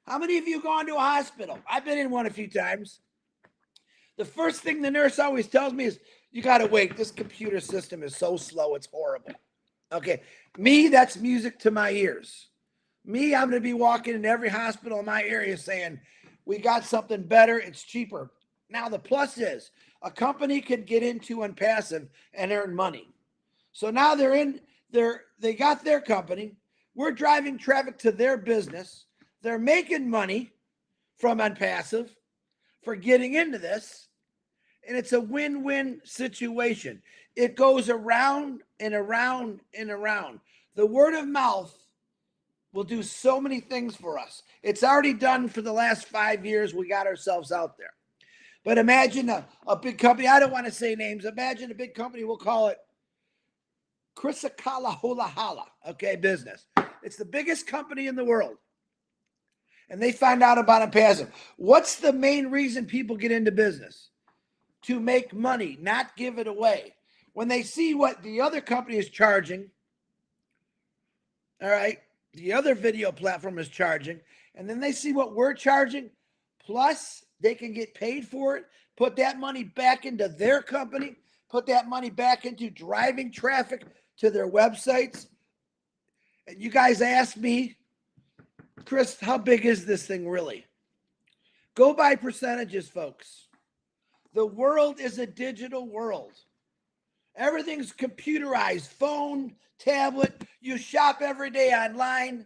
how many of you gone to a hospital? I've been in one a few times. The first thing the nurse always tells me is, you got to wait. This computer system is so slow. It's horrible. Okay. Me, that's music to my ears. Me, I'm going to be walking in every hospital in my area saying, we got something better. It's cheaper. Now, the plus is a company could get into ONPASSIVE and earn money. So now they're in They got their company. We're driving traffic to their business. They're making money from ONPASSIVE for getting into this. And it's a win-win situation. It goes around and around and around. The word of mouth will do so many things for us. It's already done for the last 5 years. We got ourselves out there. But imagine a big company. I don't want to say names. Imagine a big company. We'll call it Chrisakala Hula Hala, okay, business. It's the biggest company in the world. And they find out about ONPASSIVE. What's the main reason people get into business? To make money, not give it away. When they see what the other company is charging, all right, the other video platform is charging, and then they see what we're charging, plus they can get paid for it, put that money back into their company, put that money back into driving traffic to their websites. And you guys ask me, Chris, how big is this thing really? Go by percentages, folks. The world is a digital world. Everything's computerized, phone, tablet. You shop every day online.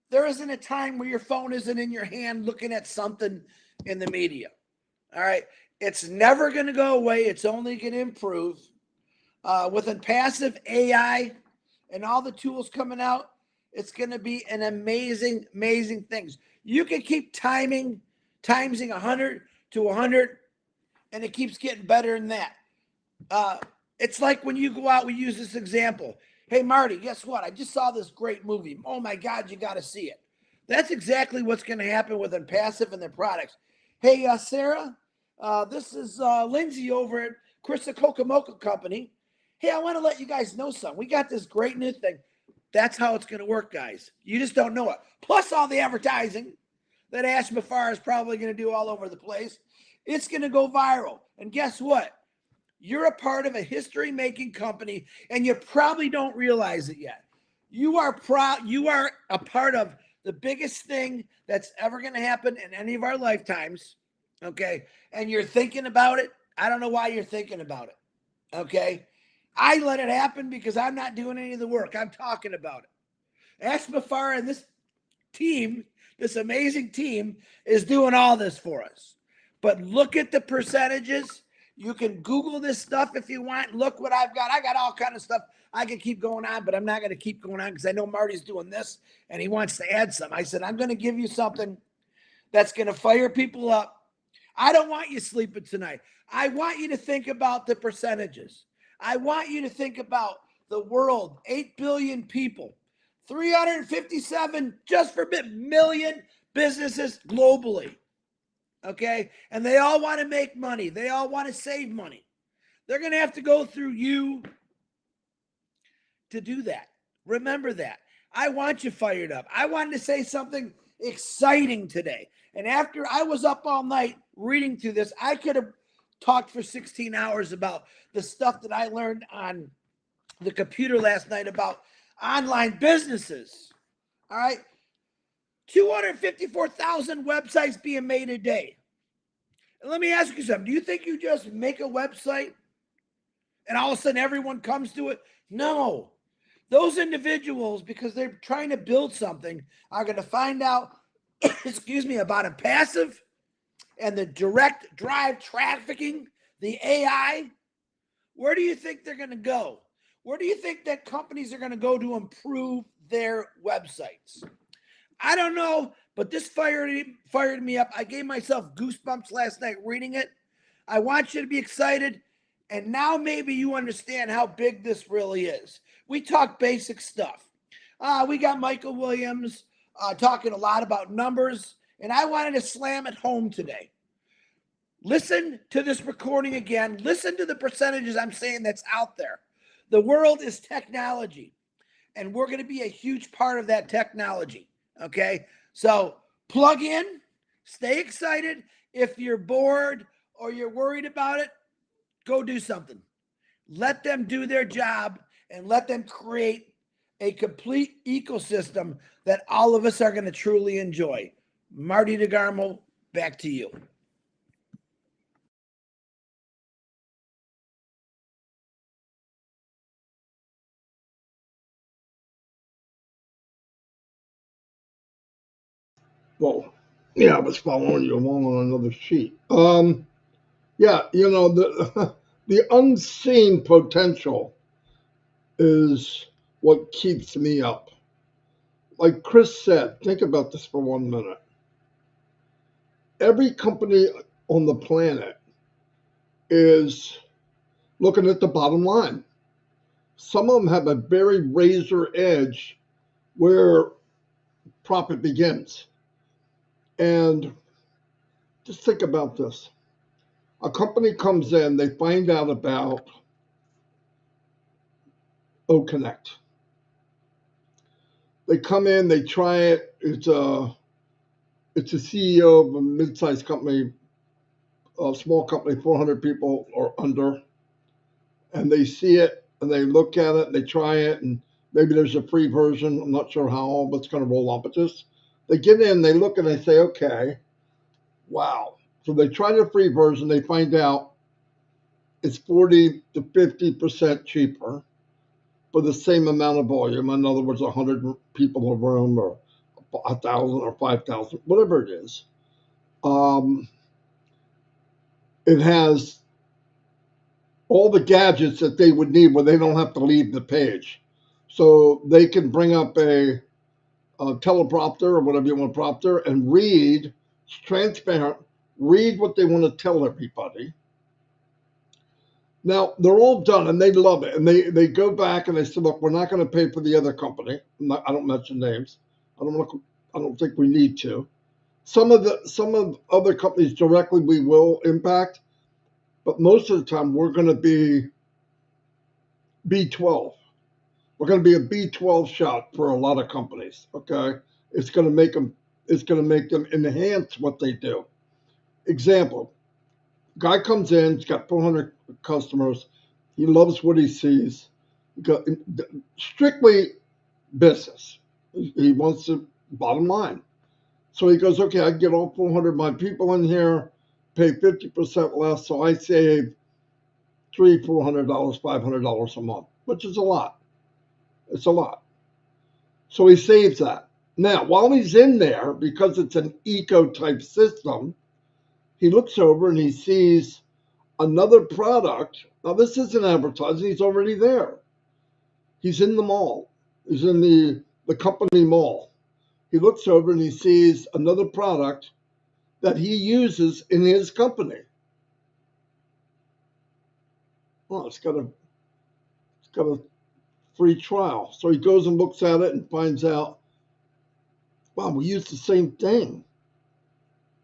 There isn't a time where your phone isn't in your hand looking at something in the media. All right. It's never going to go away. It's only going to improve. With ONPASSIVE AI and all the tools coming out, it's going to be an amazing, amazing things. You can keep timesing 100 to 100, and it keeps getting better than that. It's like when you go out, we use this example. Hey, Marty, guess what? I just saw this great movie. Oh, my God, you got to see it. That's exactly what's going to happen with ONPASSIVE and their products. Hey, Sarah, this is Lindsay over at Krista Kokomoka Company. Hey, I want to let you guys know something. We got this great new thing. That's how it's going to work, guys. You just don't know it. Plus all the advertising that Ash Mafar is probably going to do all over the place. It's going to go viral. And guess what? You're a part of a history-making company, and you probably don't realize it yet. You are a part of the biggest thing that's ever going to happen in any of our lifetimes, okay? And you're thinking about it. I don't know why you're thinking about it, okay? I let it happen because I'm not doing any of the work. I'm talking about it. Ash Mafar and this team, this amazing team, is doing all this for us. But look at the percentages. You can Google this stuff if you want. Look what I've got. I got all kind of stuff. I can keep going on, but I'm not going to keep going on because I know Marty's doing this and he wants to add some. I said, I'm going to give you something that's going to fire people up. I don't want you sleeping tonight. I want you to think about the percentages. I want you to think about the world, 8 billion people, 357 just for million businesses globally. Okay. And they all want to make money. They all want to save money. They're going to have to go through you to do that. Remember that. I want you fired up. I wanted to say something exciting today. And after I was up all night reading through this, I could have talked for 16 hours about the stuff that I learned on the computer last night about online businesses. All right. 254,000 websites being made a day. And let me ask you something. Do you think you just make a website and all of a sudden everyone comes to it? No. Those individuals, because they're trying to build something, are going to find out, about ONPASSIVE and the direct drive trafficking, the AI. Where do you think they're going to go? Where do you think that companies are going to go to improve their websites? I don't know, but this fired me up. I gave myself goosebumps last night reading it. I want you to be excited. And now maybe you understand how big this really is. We talk basic stuff. We got Michael Williams talking a lot about numbers, and I wanted to slam it home today. Listen to this recording again. Listen to the percentages I'm saying that's out there. The world is technology, and we're going to be a huge part of that technology, okay? So plug in, stay excited. If you're bored or you're worried about it, go do something. Let them do their job and let them create a complete ecosystem that all of us are going to truly enjoy. Marty DeGarmo, back to you. Well, yeah, I was following you along on another sheet. Yeah, you know, the the unseen potential is what keeps me up. Like Chris said, think about this for 1 minute. Every company on the planet is looking at the bottom line. Some of them have a very razor edge where profit begins. And just think about this. A company comes in, they find out about OConnect. They come in, they try it. It's a CEO of a mid-sized company, a small company, 400 people or under, and they see it and they look at it and they try it, and maybe there's a free version. I'm not sure how all it's going to roll out, but just they get in, they look and they say, okay, wow. So they try the free version, they find out it's 40 to 50% cheaper for the same amount of volume. In other words, 100 people in a room, or 1,000 or 5,000, whatever it is. It has all the gadgets that they would need where they don't have to leave the page. So they can bring up a teleprompter or whatever you want, prompter, and read. It's transparent. Read what they want to tell everybody. Now they're all done and they love it, and they go back and they say, "Look, we're not going to pay for the other company." I don't mention names. I don't think we need to. Some of other companies directly we will impact, but most of the time we're going to be B12. We're going to be a B12 shot for a lot of companies. Okay, it's going to make them. It's going to make them enhance what they do. Example: guy comes in, he's got 400 customers. He loves what he sees. Strictly business. He wants the bottom line. So he goes, okay, I can get all 400 of my people in here, pay 50% less, so I save $300, $400, $500 a month, which is a lot. It's a lot. So he saves that. Now, while he's in there, because it's an eco type system, he looks over and he sees another product. Now, this isn't advertising, he's already there. He's in the mall, he's in the company mall. He looks over and he sees another product that he uses in his company. Well, it's got a free trial. So he goes and looks at it and finds out, wow, we use the same thing.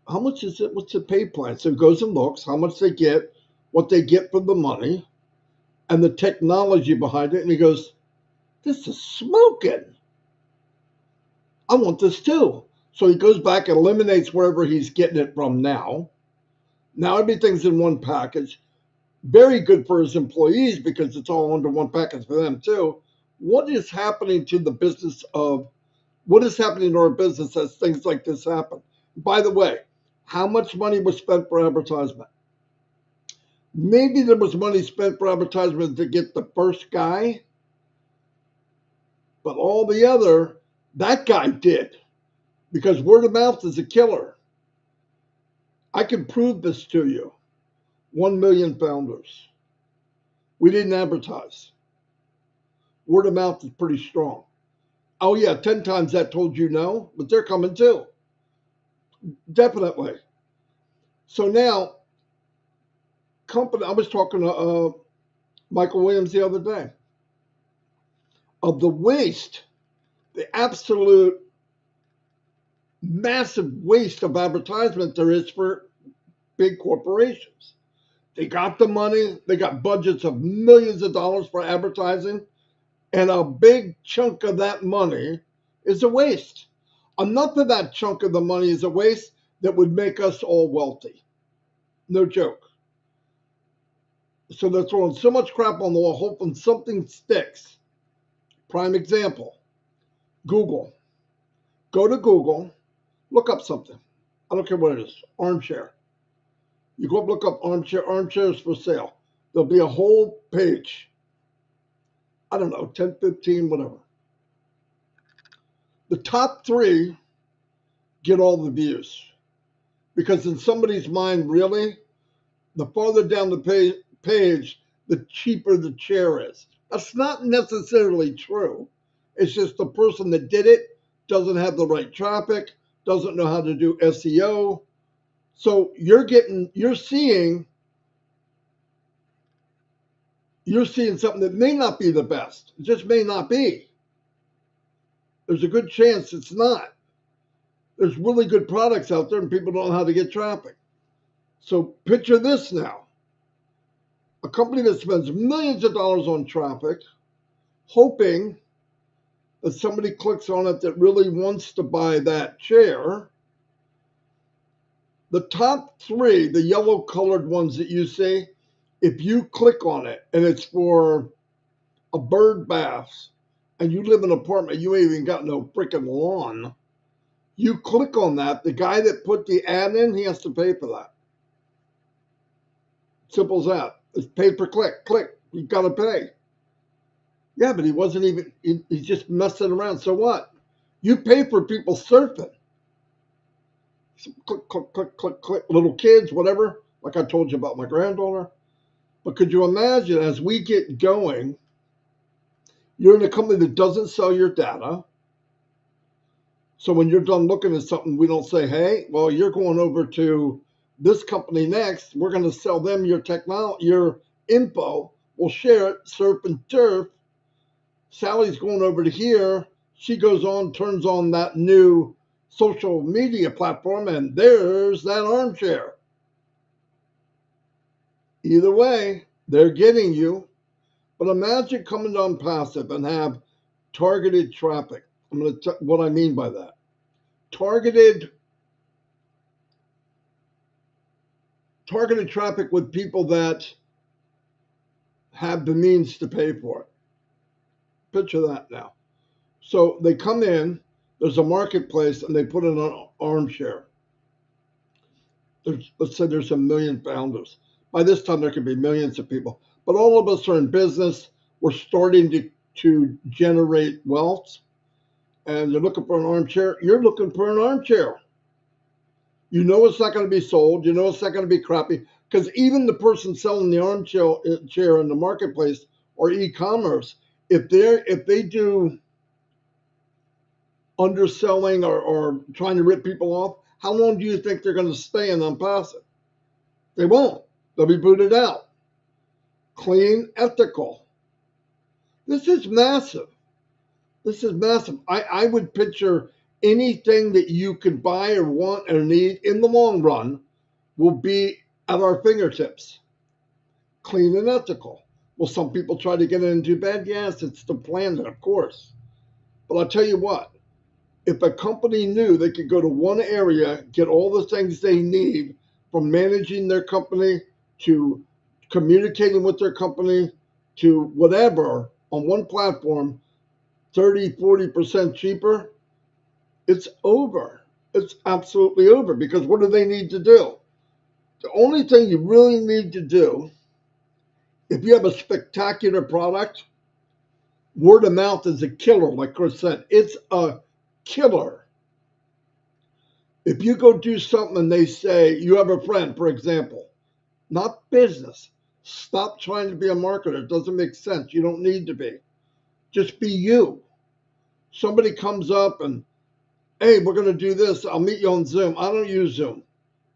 How much is it? What's the pay plan? So he goes and looks how much they get, what they get for the money, and the technology behind it. And he goes, this is smoking. I want this too. So he goes back and eliminates wherever he's getting it from now. Now everything's in one package. Very good for his employees because it's all under one package for them too. What is happening to the business of, what is happening to our business as things like this happen? By the way, how much money was spent for advertisement? Maybe there was money spent for advertisement to get the first guy, but all the other, that guy did, because word of mouth is a killer. I can prove this to you. 1 million founders. We didn't advertise. Word of mouth is pretty strong. Oh yeah, 10 times that told you no, but they're coming too. Definitely. So now, company, I was talking to Michael Williams the other day. Of the waste, the absolute massive waste of advertisement there is for big corporations. They got the money, they got budgets of millions of dollars for advertising, and a big chunk of that money is a waste. Enough of that chunk of the money is a waste that would make us all wealthy. No joke. So they're throwing so much crap on the wall, hoping something sticks. Prime example, Google. Go to Google, look up something. I don't care what it is, armchair. You go up, look up armchairs for sale. There'll be a whole page. I don't know, 10, 15, whatever. The top three get all the views. Because in somebody's mind, really, the farther down the page, the cheaper the chair is. That's not necessarily true. It's just the person that did it doesn't have the right traffic, doesn't know how to do SEO. So you're seeing something that may not be the best. It just may not be. There's a good chance it's not. There's really good products out there and people don't know how to get traffic. So picture this now. A company that spends millions of dollars on traffic, hoping that somebody clicks on it that really wants to buy that chair. The top 3, the yellow colored ones that you see, if you click on it and it's for a bird bath and you live in an apartment, you ain't even got no freaking lawn. You click on that, the guy that put the ad in, he has to pay for that. Simple as that. It's pay per click. Click. You got to pay. Yeah, but he wasn't even, he's just messing around. So what? You pay for people surfing. Click, click, click, click, click. Little kids, whatever, like I told you about my granddaughter. But could you imagine as we get going, you're in a company that doesn't sell your data. So when you're done looking at something, we don't say, hey, well, you're going over to this company next. We're going to sell them your technology, your info. We'll share it, surf and turf. Sally's going over to here. She goes on, turns on that new social media platform, and there's that armchair. Either way, they're getting you. But imagine coming to ONPASSIVE and have targeted traffic. I'm going to tell what I mean by that. Targeted traffic with people that have the means to pay for it. Picture that now. So they come in, there's a marketplace, and they put in an armchair. Let's say there's 1 million founders. By this time, there could be millions of people. But all of us are in business. We're starting to generate wealth. And you're looking for an armchair. You're looking for an armchair. You know it's not going to be sold. You know it's not going to be crappy. Because even the person selling the armchair in the marketplace or e-commerce, if they do underselling or trying to rip people off, how long do you think they're going to stay in ONPASSIVE? They won't. They'll be booted out. Clean, ethical. This is massive. This is massive. I would picture anything that you could buy or want or need in the long run will be at our fingertips. Clean and ethical. Will some people try to get it into bed? Yes, it's the planet, of course. But I'll tell you what, if a company knew they could go to one area, get all the things they need from managing their company to communicating with their company to whatever on one platform, 30, 40% cheaper, it's over. It's absolutely over because what do they need to do? The only thing you really need to do, if you have a spectacular product, word of mouth is a killer, like Chris said. It's a killer. If you go do something and they say, you have a friend, for example, not business. Stop trying to be a marketer. It doesn't make sense. You don't need to be. Just be you. Somebody comes up and, hey, we're going to do this. I'll meet you on Zoom. I don't use Zoom.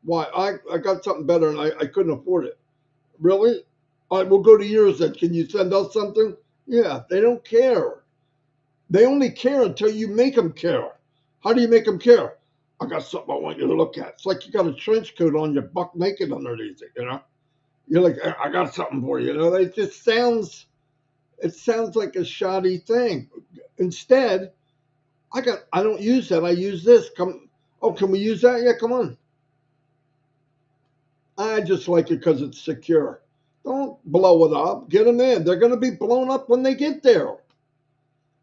Why? I got something better and I couldn't afford it. Really? All right, we'll go to yours then. Can you send us something? Yeah, they don't care. They only care until you make them care. How do you make them care? I got something I want you to look at. It's like you got a trench coat on, you're buck naked underneath it, you know? You're like, I got something for you, you know? It sounds like a shoddy thing. Instead, I don't use that. I use this. Can we use that? Yeah, come on. I just like it because it's secure. Don't blow it up. Get them in. They're going to be blown up when they get there.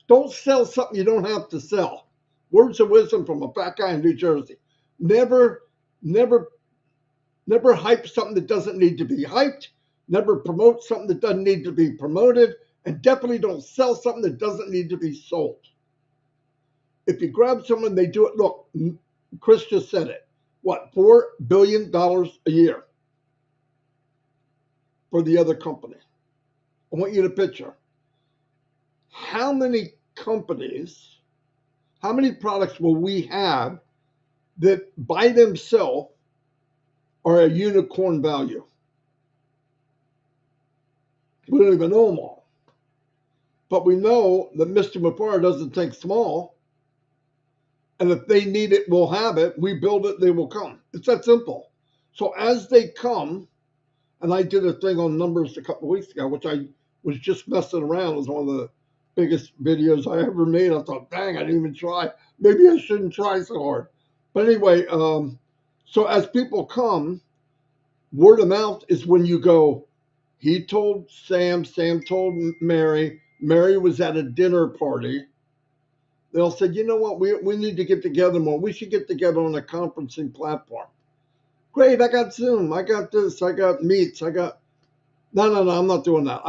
Don't sell something you don't have to sell. Words of wisdom from a fat guy in New Jersey. Never hype something that doesn't need to be hyped. Never promote something that doesn't need to be promoted. And definitely don't sell something that doesn't need to be sold. If you grab someone, they do it. Look, Chris just said it. What, $4 billion a year for the other company? I want you to picture how many companies, how many products will we have that by themselves are a unicorn value? We don't even know them all. But we know that Mr. McFarland doesn't think small. And if they need it, we'll have it. We build it, they will come. It's that simple. So as they come, and I did a thing on numbers a couple of weeks ago, which I was just messing around. It was one of the biggest videos I ever made. I thought, dang, I didn't even try. Maybe I shouldn't try so hard. But anyway, so as people come, word of mouth is when you go, he told Sam, Sam told Mary, Mary was at a dinner party. They'll say, you know what, we need to get together more. We should get together on a conferencing platform. Great, I got Zoom, I got this, I got Meets, I got. No, I'm not doing that.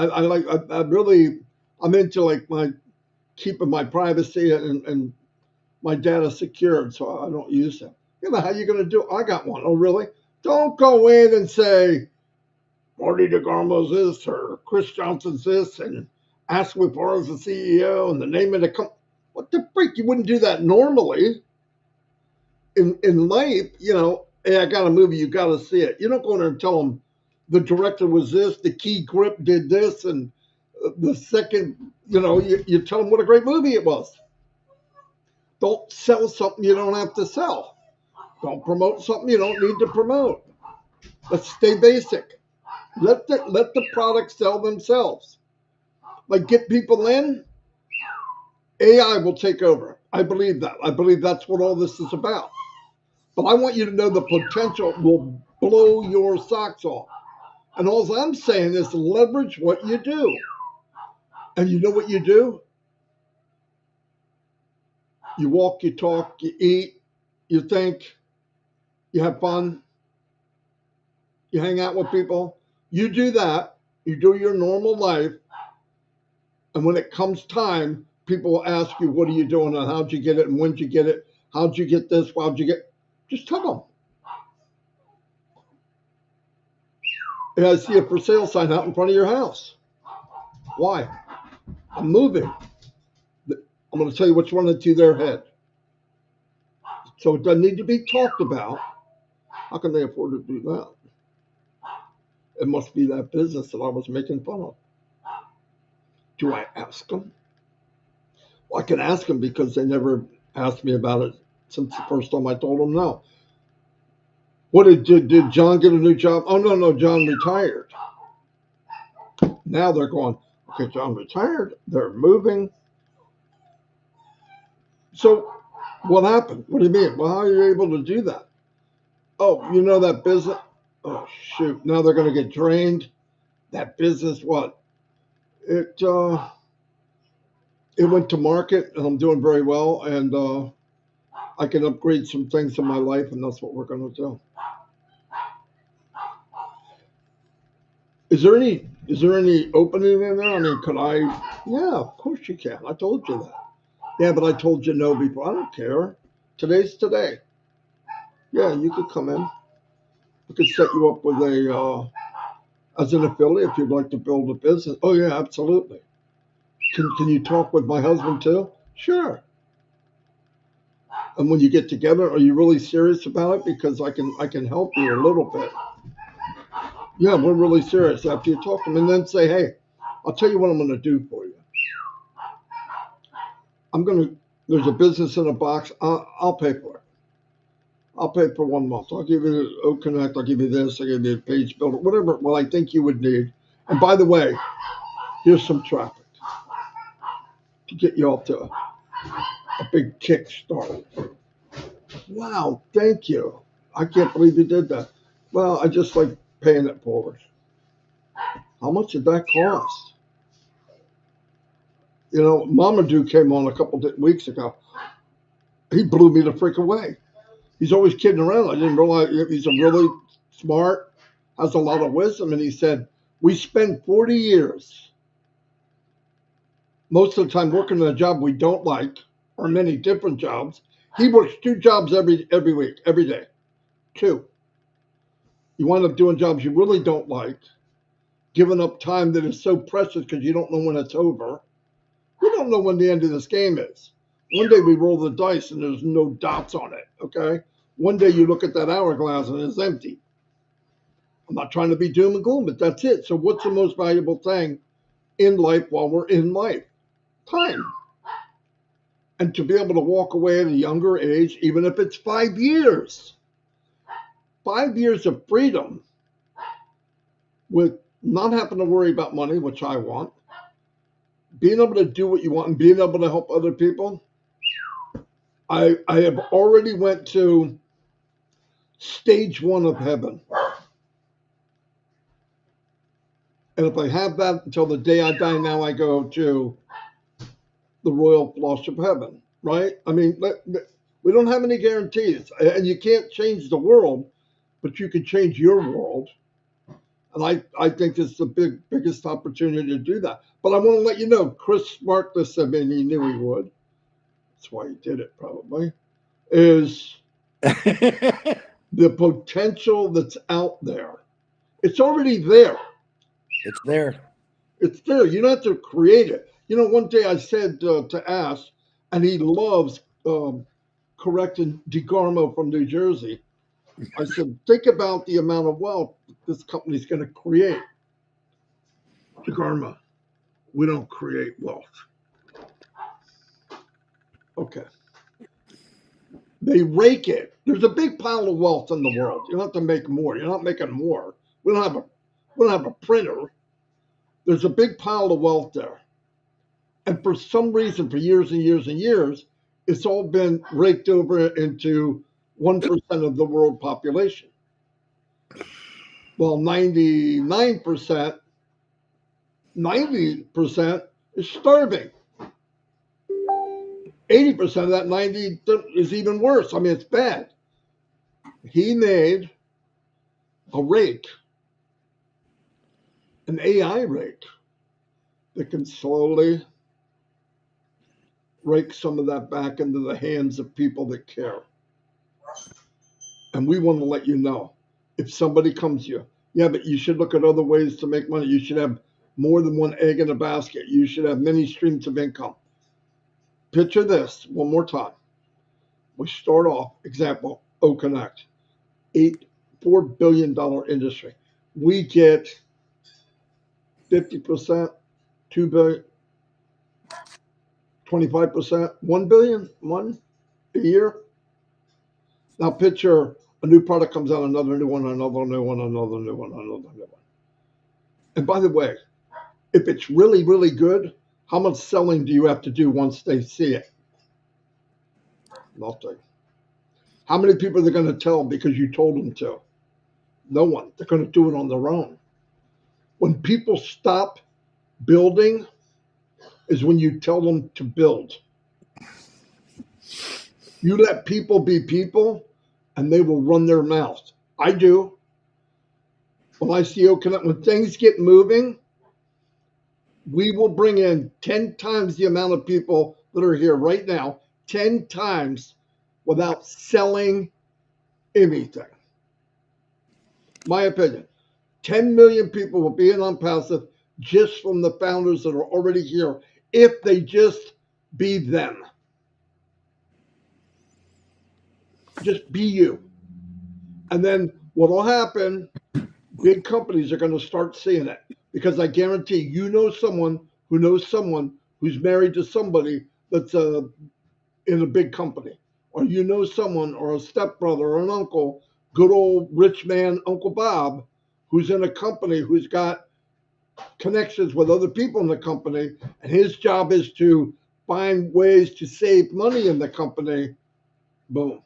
I'm into like my keeping my privacy and my data secured, so I don't use them. You know how you going to do it? I got one. Oh, really? Don't go in and say, Marty DeGarmo's this or Chris Johnson's this and ask me for as the CEO and the name of the company. What the freak? You wouldn't do that normally. In life, you know, hey, I got a movie, you got to see it. You don't go in there and tell them the director was this, the key grip did this, and the second, you know, you tell them what a great movie it was. Don't sell something you don't have to sell. Don't promote something you don't need to promote. Let's stay basic. Let the product sell themselves. Like get people in, AI will take over. I believe that. I believe that's what all this is about. But I want you to know the potential will blow your socks off. And all I'm saying is leverage what you do. And you know what you do? You walk, you talk, you eat, you think, you have fun, you hang out with people. You do that, you do your normal life. And when it comes time, people will ask you, what are you doing and how'd you get it and when'd you get it? How'd you get this? How'd you get? Just tell them. And I see a for sale sign out in front of your house. Why? I'm moving. I'm going to tell you what's running through their head. So it doesn't need to be talked about. How can they afford to do that? It must be that business that I was making fun of. Do I ask them? Well, I can ask them because they never asked me about it since the first time I told them no. What did John get a new job? Oh, no, John retired. Now they're going, okay, John retired. They're moving. So what happened? What do you mean? Well, how are you able to do that? Oh, you know that business? Oh, shoot. Now they're going to get drained. That business, what? It went to market and I'm doing very well. And I can upgrade some things in my life, and that's what we're going to do. Is there any opening in there? I mean, could I? Yeah, of course you can. I told you that. Yeah, but I told you no before. I don't care. Today's today. Yeah, you could come in. We could set you up with as an affiliate if you'd like to build a business. Oh yeah, absolutely. Can you talk with my husband too? Sure. And when you get together, are you really serious about it? Because I can help you a little bit. Yeah, we're really serious after you talk to them, and then say, hey, I'll tell you what I'm going to do for you. There's a business in a box. I'll pay for it. I'll pay for 1 month. I'll give you O Connect. I'll give you this. I'll give you a page builder, whatever. Well, I think you would need. And by the way, here's some traffic to get you off to a big kickstart. Wow, thank you. I can't believe you did that. Well, I just like paying it forward. How much did that cost? You know, Mamadou came on a couple of weeks ago. He blew me the freak away. He's always kidding around. I didn't realize he's a really smart, has a lot of wisdom. And he said, we spend 40 years, most of the time working in a job we don't like, or many different jobs. He works 2 jobs every week, every day. 2. You wind up doing jobs you really don't like, giving up time that is so precious because you don't know when it's over. We don't know when the end of this game is. One day we roll the dice and there's no dots on it, okay? One day you look at that hourglass and it's empty. I'm not trying to be doom and gloom, but that's it. So what's the most valuable thing in life while we're in life? Time. And to be able to walk away at a younger age, even if it's 5 years, 5 years of freedom with not having to worry about money, which I want, being able to do what you want and being able to help other people. I have already went to stage 1 of heaven. And if I have that until the day I die, now I go to the royal flush of heaven, right? I mean, we don't have any guarantees, and you can't change the world, but you can change your world. And I think it's the biggest opportunity to do that. But I want to let you know, Chris marked this, I mean, he knew he would. That's why he did it, probably, is the potential that's out there. It's already there. It's there. It's there. You don't have to create it. You know, one day I said to Ash, and he loves correcting DeGarmo from New Jersey. I said, think about the amount of wealth this company's going to create. DeGarmo, we don't create wealth. Okay. They rake it. There's a big pile of wealth in the world. You don't have to make more. You're not making more. We don't have a printer. There's a big pile of wealth there. And for some reason, for years and years and years, it's all been raked over into 1% of the world population. Well, 99%, 90% is starving. 80% of that 90 is even worse. I mean, it's bad. He made a rake, an AI rake, that can slowly rake some of that back into the hands of people that care. And we want to let you know, if somebody comes to you, yeah, but you should look at other ways to make money. You should have more than one egg in a basket. You should have many streams of income. Picture this one more time. We start off, example, O-Connect, $4 billion industry. We get 50%, 2 billion, 25%, 1 billion, a year. Now picture a new product comes out, another new one, another new one, another new one, another new one. And by the way, if it's really, really good, how much selling do you have to do once they see it? Nothing. How many people are they going to tell because you told them to? No one. They're going to do it on their own. When people stop building is when you tell them to build. You let people be people and they will run their mouth. I do. When I see O-Connect, when things get moving, we will bring in 10 times the amount of people that are here right now, 10 times without selling anything. My opinion, 10 million people will be in ONPASSIVE just from the founders that are already here, if they just be them. Just be you. And then what will happen, big companies are going to start seeing it, because I guarantee you know someone who's married to somebody that's in a big company, or you know someone or a stepbrother or an uncle, good old rich man, Uncle Bob, who's in a company who's got connections with other people in the company, and his job is to find ways to save money in the company. Boom.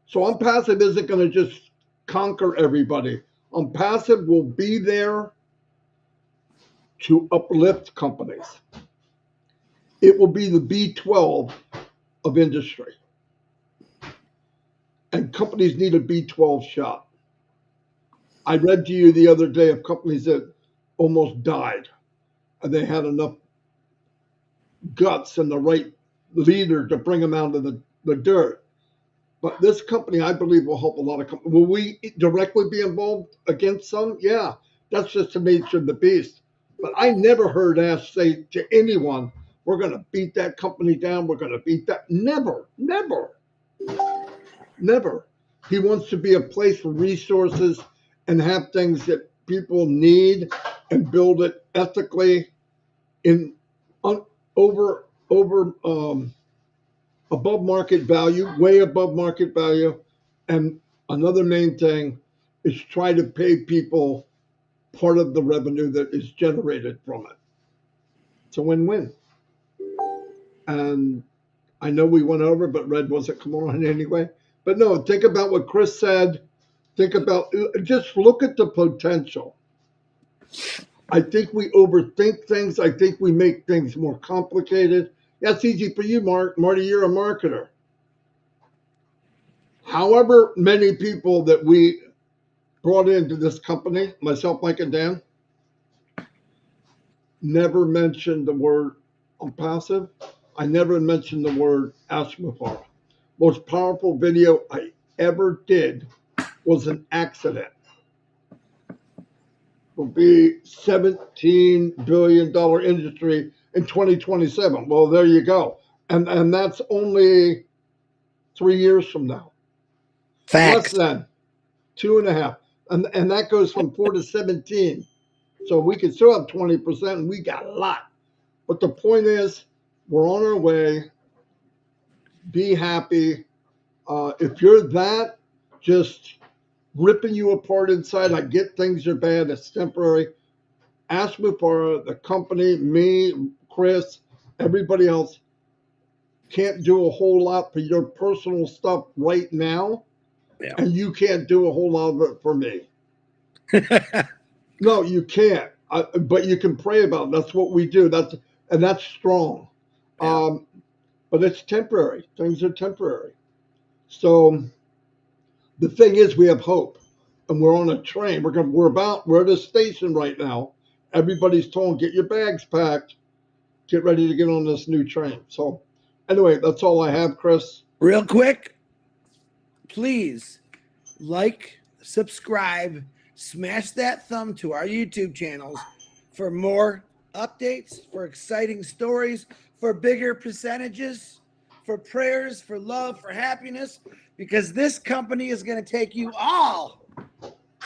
So ONPASSIVE isn't going to just conquer everybody. ONPASSIVE will be there to uplift companies. It will be the B12 of industry. And companies need a B12 shot. I read to you the other day of companies that almost died, and they had enough guts and the right leader to bring them out of the dirt. But this company, I believe, will help a lot of companies. Will we directly be involved against some? Yeah, that's just the nature of the beast. But I never heard Ash say to anyone, we're going to beat that company down. We're going to beat that. Never, never, never. He wants to be a place for resources and have things that people need and build it ethically in over above market value, way above market value. And another main thing is try to pay people part of the revenue that is generated from it. It's a win-win. And I know we went over, but Red wasn't coming on anyway. But no, think about what Chris said. Think about, just look at the potential. I think we overthink things. I think we make things more complicated. That's easy for you, Marty. You're a marketer. However many people that we brought into this company, myself, Mike, and Dan, never mentioned the word ONPASSIVE. I never mentioned the word Ashmafara. Most powerful video I ever did was an accident. Will be $17 billion industry in 2027. Well, there you go. And that's only 3 years from now. Facts. Less than 2.5. And that goes from 4 to 17. So we can still have 20%, and we got a lot. But the point is, we're on our way. Be happy. If you're that just ripping you apart inside, I get things are bad, it's temporary. Ask me for the company, me, Chris, everybody else can't do a whole lot for your personal stuff right now. Yeah. And you can't do a whole lot of it for me. No, you can't. But you can pray about it. That's what we do. That's strong. Yeah. But it's temporary. Things are temporary. So the thing is, we have hope, and we're on a train. We're at a station right now. Everybody's told, get your bags packed, get ready to get on this new train. So anyway, that's all I have, Chris. Real quick, please like, subscribe, smash that thumb to our YouTube channels for more updates, for exciting stories, for bigger percentages, for prayers, for love, for happiness, because this company is going to take you all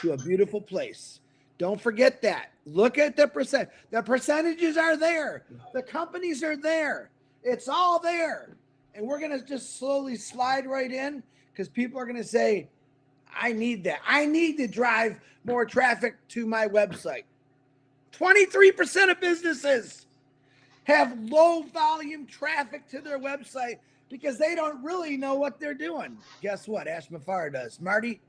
to a beautiful place. Don't forget that. Look at the percent. The percentages are there. The companies are there. It's all there. And we're going to just slowly slide right in because people are going to say, I need that. I need to drive more traffic to my website. 23% of businesses have low volume traffic to their website because they don't really know what they're doing. Guess what? Ashmafara does. Marty,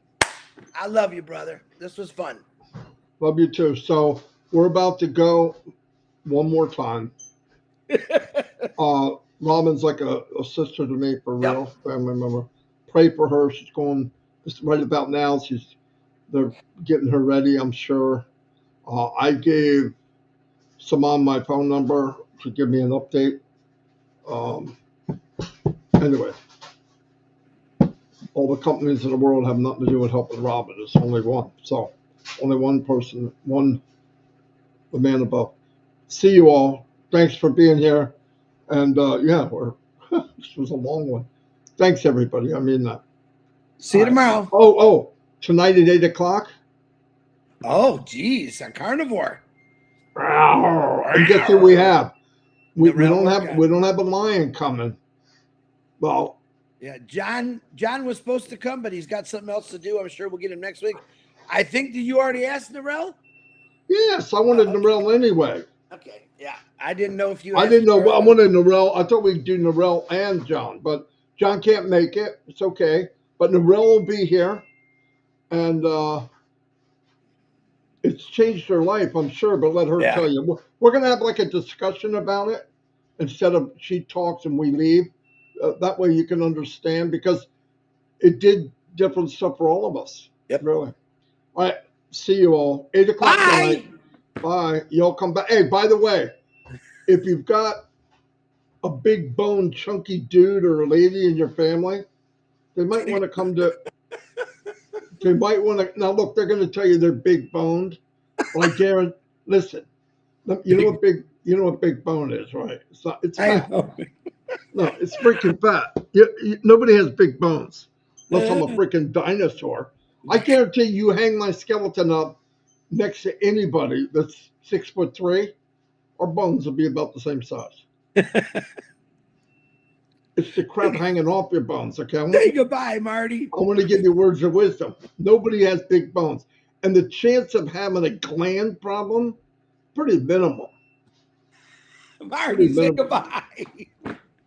I love you, brother. This was fun. Love you too. So we're about to go one more time. Robin's like a sister to me for real, family member. Pray for her. She's going right about now. They're getting her ready, I'm sure. I gave Saman my phone number to give me an update. Anyway, all the companies in the world have nothing to do with helping Robin. It's only one. So only one person, the man above. See you all. Thanks for being here. And yeah, this was a long one. Thanks, everybody. I mean that. See you tomorrow. Tonight at 8 o'clock. Oh, geez, a carnivore. And guess who we have? We don't have a lion coming. Well, yeah, John was supposed to come, but he's got something else to do. I'm sure we'll get him next week. I think, did you already ask Narelle? Yes, I wanted Narelle anyway. Okay, yeah. I didn't know if you I didn't know. I wanted Narelle. I thought we'd do Narelle and John, but John can't make it. It's okay. But Narelle will be here. And it's changed her life, I'm sure, but let her tell you. We're going to have like a discussion about it instead of she talks and we leave. That way you can understand, because it did different stuff for all of us. Yep. Really. All right. See you all. 8 o'clock tonight. Bye. Y'all come back. Hey, by the way, if you've got a big bone, chunky dude or a lady in your family, they might want to come to. They might want to. Now look, they're going to tell you they're big boned, but I guarantee. Listen, you know what big bone is, right? It's not. It's I fat. know. No, it's freaking fat. Nobody has big bones unless I'm a freaking dinosaur. I guarantee you hang my skeleton up next to anybody that's 6'3", our bones will be about the same size. It's the crap hanging off your bones. Okay, Say goodbye, Marty. I want to give you words of wisdom. Nobody has big bones, and the chance of having a gland problem pretty minimal. Pretty Marty, say minimal. goodbye.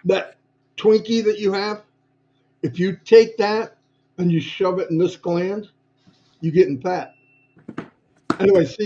That Twinkie that you have, if you take that and you shove it in this gland, you're getting fat. Anyway, see